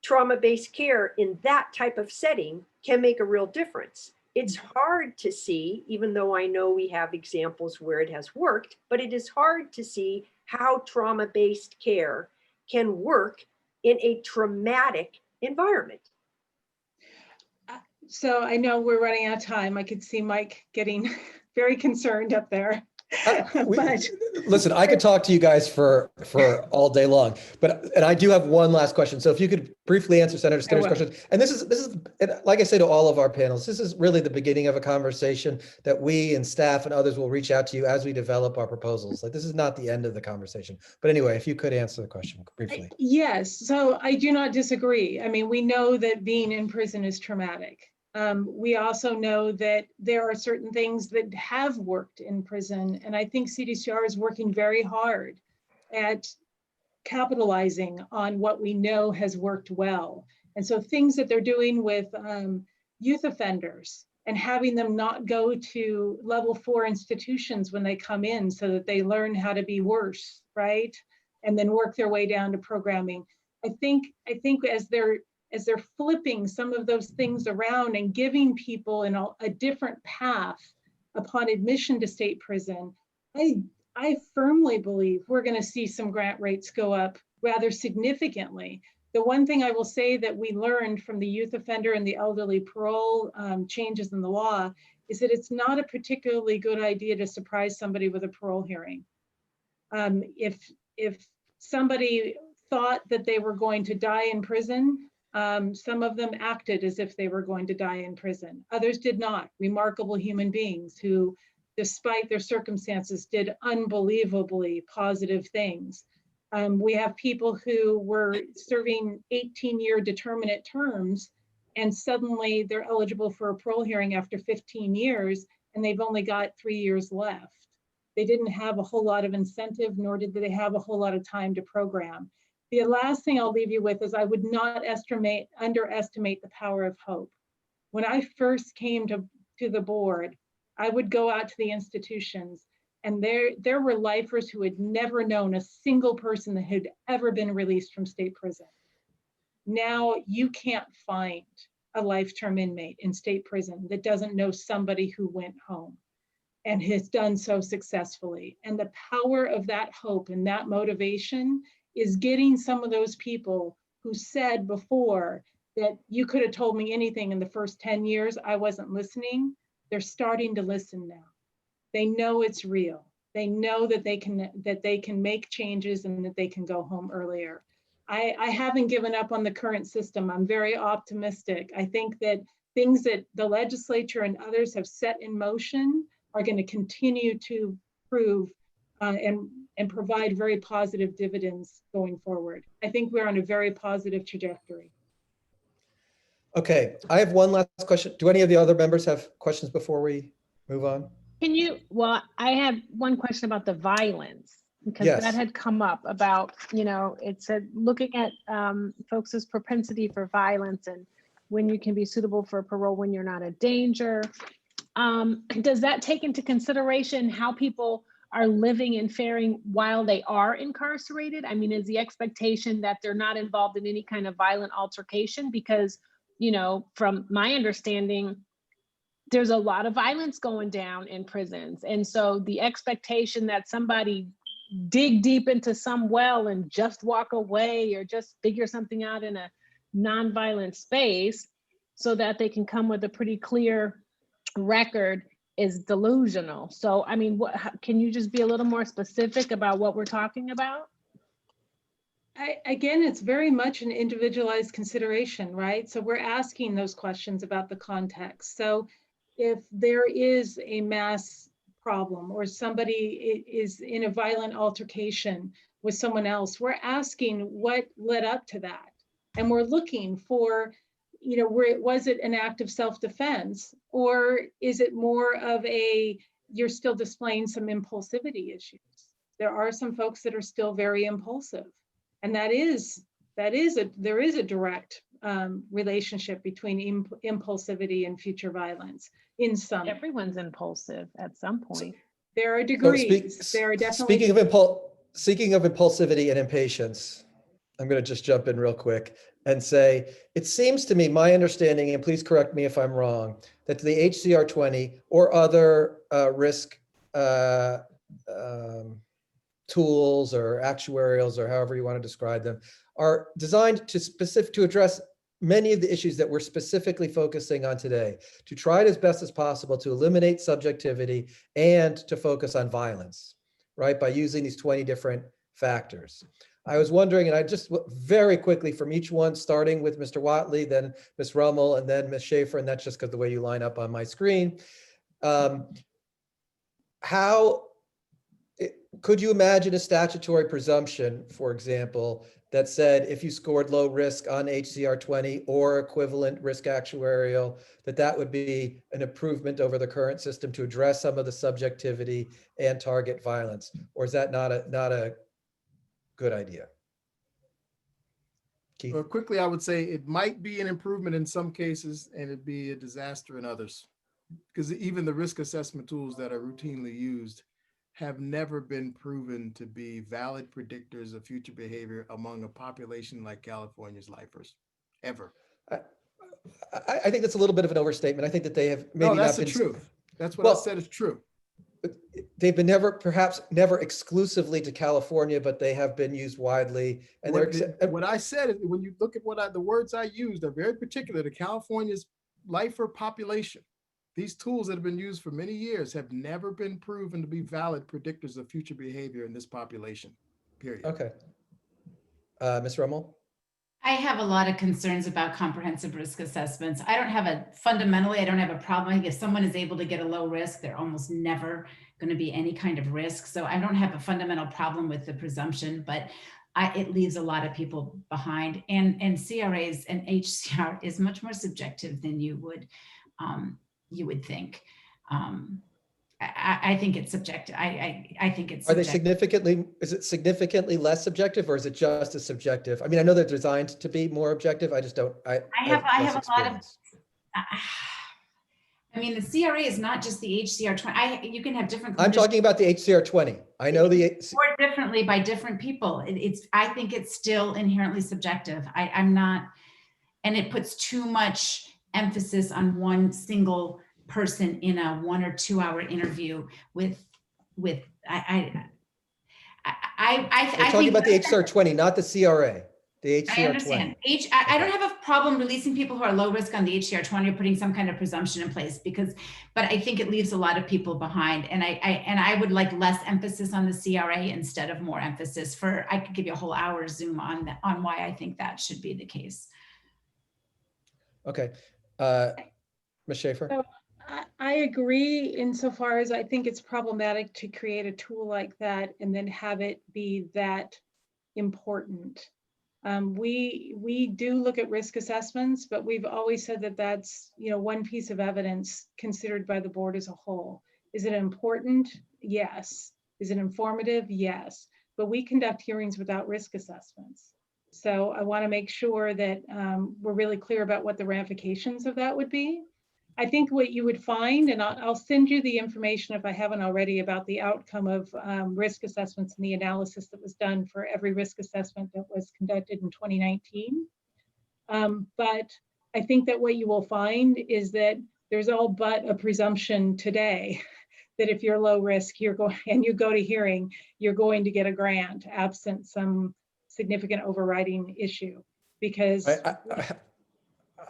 trauma-based care in that type of setting can make a real difference. It's hard to see, even though I know we have examples where it has worked, but it is hard to see how trauma-based care can work in a traumatic environment. So I know we're running out of time. I could see Mike getting very concerned up there. Listen, I could talk to you guys for all day long, and I do have one last question. So if you could briefly answer Senator Skinner's question, and this is like I say to all of our panels, this is really the beginning of a conversation that we and staff and others will reach out to you as we develop our proposals. Like, this is not the end of the conversation. But anyway, if you could answer the question briefly. Yes, so I do not disagree. I mean, we know that being in prison is traumatic. We also know that there are certain things that have worked in prison, and I think CDCR is working very hard at capitalizing on what we know has worked well. And so things that they're doing with youth offenders and having them not go to level 4 institutions when they come in so that they learn how to be worse, right? And then work their way down to programming. I think as they're flipping some of those things around and giving people a different path upon admission to state prison, I firmly believe we're going to see some grant rates go up rather significantly. The one thing I will say that we learned from the youth offender and the elderly parole changes in the law is that it's not a particularly good idea to surprise somebody with a parole hearing. If somebody thought that they were going to die in prison, some of them acted as if they were going to die in prison. Others did not. Remarkable human beings who, despite their circumstances, did unbelievably positive things. We have people who were serving 18-year determinate terms, and suddenly they're eligible for a parole hearing after 15 years, and they've only got 3 years left. They didn't have a whole lot of incentive, nor did they have a whole lot of time to program. The last thing I'll leave you with is I would not underestimate the power of hope. When I first came to the board, I would go out to the institutions, and there were lifers who had never known a single person that had ever been released from state prison. Now you can't find a life-term inmate in state prison that doesn't know somebody who went home and has done so successfully. And the power of that hope and that motivation is getting some of those people who said before that you could have told me anything in the first 10 years, I wasn't listening. They're starting to listen now. They know it's real. They know that they can make changes and that they can go home earlier. I haven't given up on the current system. I'm very optimistic. I think that things that the legislature and others have set in motion are going to continue to prove and provide very positive dividends going forward. I think we're on a very positive trajectory. Okay, I have one last question. Do any of the other members have questions before we move on? Well, I have one question about the violence, because Yes. that had come up about, it said looking at folks' propensity for violence and when you can be suitable for parole when you're not a danger. Does that take into consideration how people are living and faring while they are incarcerated? I mean, is the expectation that they're not involved in any kind of violent altercation? Because, from my understanding, there's a lot of violence going down in prisons. And so the expectation that somebody dig deep into some well and just walk away or just figure something out in a nonviolent space so that they can come with a pretty clear record is delusional. So, I mean, can you just be a little more specific about what we're talking about? Again, it's very much an individualized consideration, right? So we're asking those questions about the context. So if there is a mass problem or somebody is in a violent altercation with someone else, we're asking what led up to that. And we're looking for, was it an act of self-defense, or is it more of you're still displaying some impulsivity issues? There are some folks that are still very impulsive. And there is a direct relationship between impulsivity and future violence in some. Everyone's impulsive at some point. There are degrees. There are definitely. Speaking of impulsivity and impatience, I'm going to just jump in real quick and say, it seems to me, my understanding, and please correct me if I'm wrong, that the HCR 20 or other risk tools or actuarials or however you want to describe them are designed to address many of the issues that we're specifically focusing on today, to try it as best as possible to eliminate subjectivity and to focus on violence, right? By using these 20 different factors. I was wondering, and I just very quickly from each one, starting with Mr. Watley, then Ms. Rummel, and then Ms. Schaefer, and that's just because the way you line up on my screen. Could you imagine a statutory presumption, for example, that said if you scored low risk on HCR 20 or equivalent risk actuarial, that would be an improvement over the current system to address some of the subjectivity and target violence? Or is that not a good idea? Keith? Well, quickly, I would say it might be an improvement in some cases and it'd be a disaster in others. Because even the risk assessment tools that are routinely used have never been proven to be valid predictors of future behavior among a population like California's lifers, ever. I think that's a little bit of an overstatement. I think that they have maybe no, that's not the been, truth. That's what I said is true. They've been perhaps never exclusively to California, but they have been used widely. And what I said is, when you look at the words I used are very particular to California's lifer population. These tools that have been used for many years have never been proven to be valid predictors of future behavior in this population, period. Okay. Ms. Rummel? I have a lot of concerns about comprehensive risk assessments. Fundamentally, I don't have a problem. I think if someone is able to get a low risk, they're almost never going to be any kind of risk. So I don't have a fundamental problem with the presumption, but it leaves a lot of people behind. And CRAs and HCR is much more subjective than you would think. I think it's subjective. I think it's subjective. Is it significantly less subjective, or is it just as subjective? I mean, I know they're designed to be more objective. I just don't, I have I mean, the CRA is not just the HCR 20. You can have different. I'm talking about the HCR 20. I know or differently by different people. I think it's still inherently subjective. I'm not, and it puts too much emphasis on one single person in a 1 or 2 hour interview with I We're talking about the HCR 20, not the CRA. The HCR 20. I understand. I don't have a problem releasing people who are low risk on the HCR 20 or putting some kind of presumption in place but I think it leaves a lot of people behind. And I would like less emphasis on the CRA instead of more emphasis I could give you a whole hour Zoom on why I think that should be the case. Okay. Ms. Schaefer? So I agree insofar as I think it's problematic to create a tool like that and then have it be that important. We do look at risk assessments, but we've always said that that's, one piece of evidence considered by the board as a whole. Is it important? Yes. Is it informative? Yes. But we conduct hearings without risk assessments. So I want to make sure that we're really clear about what the ramifications of that would be. I think what you would find, and I'll send you the information if I haven't already about the outcome of risk assessments and the analysis that was done for every risk assessment that was conducted in 2019. But I think that what you will find is that there's all but a presumption today that if you're low risk, you go to hearing, you're going to get a grant absent some significant overriding issue. Because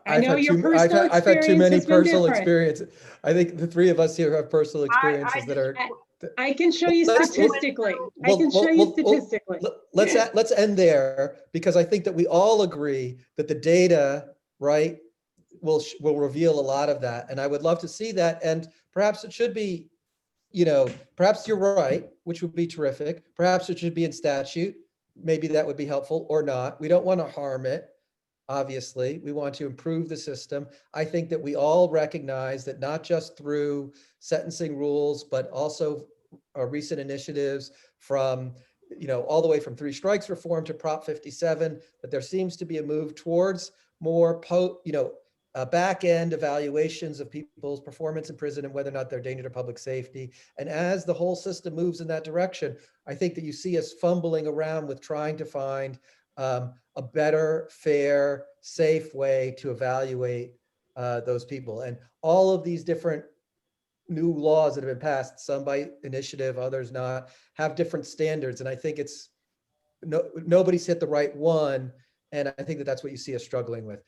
I know your personal I've had too many experience has been personal different. experiences. I think the three of us here have personal experiences that are. I can show you Let's- statistically. well, I can show you statistically. Let's end there, because I think that we all agree that the data, right, will reveal a lot of that. And I would love to see that. And perhaps it should be, perhaps you're right, which would be terrific. Perhaps it should be in statute. Maybe that would be helpful or not. We don't want to harm it. Obviously, we want to improve the system. I think that we all recognize that not just through sentencing rules, but also recent initiatives from, all the way from 3 strikes reform to Prop 57, that there seems to be a move towards more, back end evaluations of people's performance in prison and whether or not they're a danger to public safety. And as the whole system moves in that direction, I think that you see us fumbling around with trying to find a better, fair, safe way to evaluate those people. And all of these different new laws that have been passed, some by initiative, others not, have different standards. And I think nobody's hit the right one. And I think that that's what you see us struggling with,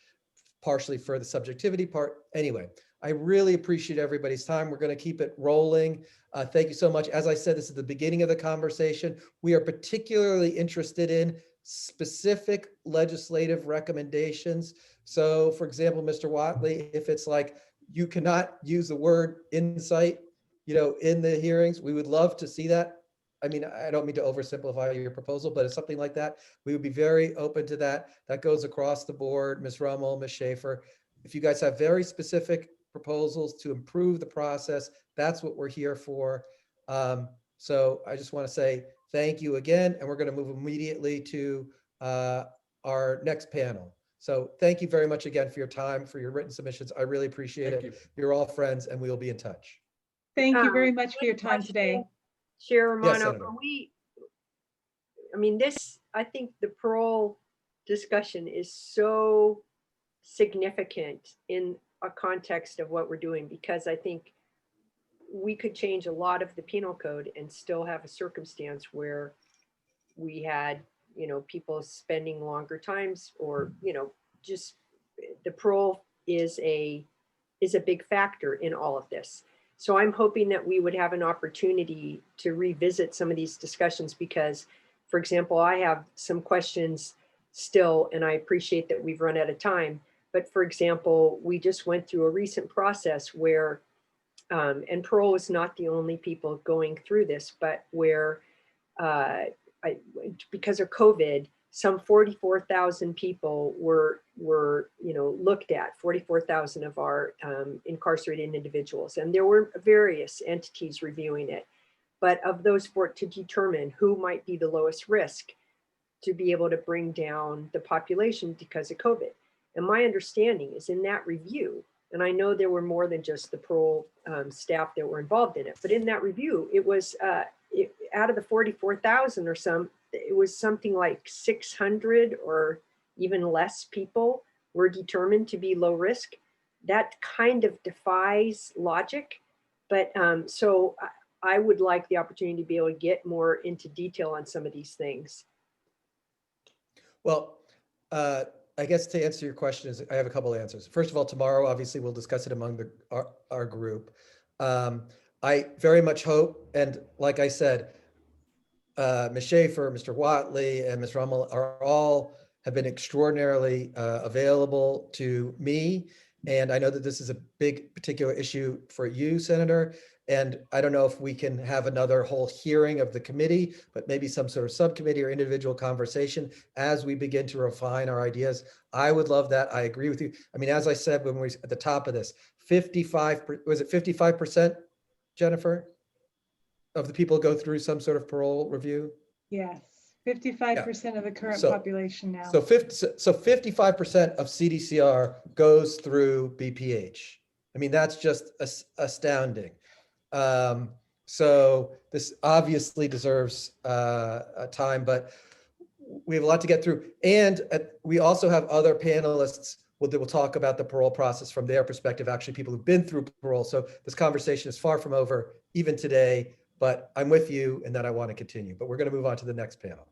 partially for the subjectivity part. Anyway, I really appreciate everybody's time. We're going to keep it rolling. Thank you so much. As I said, this is the beginning of the conversation. We are particularly interested in specific legislative recommendations. So for example, Mr. Watley, if it's like, you cannot use the word insight, in the hearings, we would love to see that. I mean, I don't mean to oversimplify your proposal, but it's something like that. We would be very open to that. That goes across the board, Ms. Rummel, Ms. Schaefer. If you guys have very specific proposals to improve the process, that's what we're here for. So I just want to say thank you again, and we're going to move immediately to our next panel. So thank you very much again for your time, for your written submissions. I really appreciate it. You're all friends, and we will be in touch. Thank you very much for your time today. Chair Romano, Senator. I think the parole discussion is so significant in a context of what we're doing, because I think we could change a lot of the penal code and still have a circumstance where we had, people spending longer times, or, just the parole is a big factor in all of this. So I'm hoping that we would have an opportunity to revisit some of these discussions, because, for example, I have some questions still, and I appreciate that we've run out of time. But for example, we just went through a recent process where, and parole is not the only people going through this, but where because of COVID, some 44,000 people were looked at, 44,000 of our incarcerated individuals, and there were various entities reviewing it. But of those, to determine who might be the lowest risk to be able to bring down the population because of COVID. And my understanding is in that review, And I know there were more than just the parole staff that were involved in it, but in that review, it was out of the 44,000 or some, it was something like 600 or even less people were determined to be low risk. That kind of defies logic. But so I would like the opportunity to be able to get more into detail on some of these things. Well, I guess to answer your question is, I have a couple of answers. First of all, tomorrow, obviously, we'll discuss it among our group. I very much hope, and like I said, Ms. Schaefer, Mr. Watley, and Ms. Rummel have been extraordinarily available to me. And I know that this is a big particular issue for you, Senator. And I don't know if we can have another whole hearing of the committee, but maybe some sort of subcommittee or individual conversation as we begin to refine our ideas. I would love that. I agree with you. I mean, as I said, when we at the top of this, 55%, Jennifer, of the people go through some sort of parole review? Yes, 55% of the current So- population now. So 55% of CDCR goes through BPH. I mean, that's just astounding. So this obviously deserves time, but we have a lot to get through. And we also have other panelists that will talk about the parole process from their perspective, actually people who've been through parole. So this conversation is far from over even today, but I'm with you in that I want to continue, but we're going to move on to the next panel.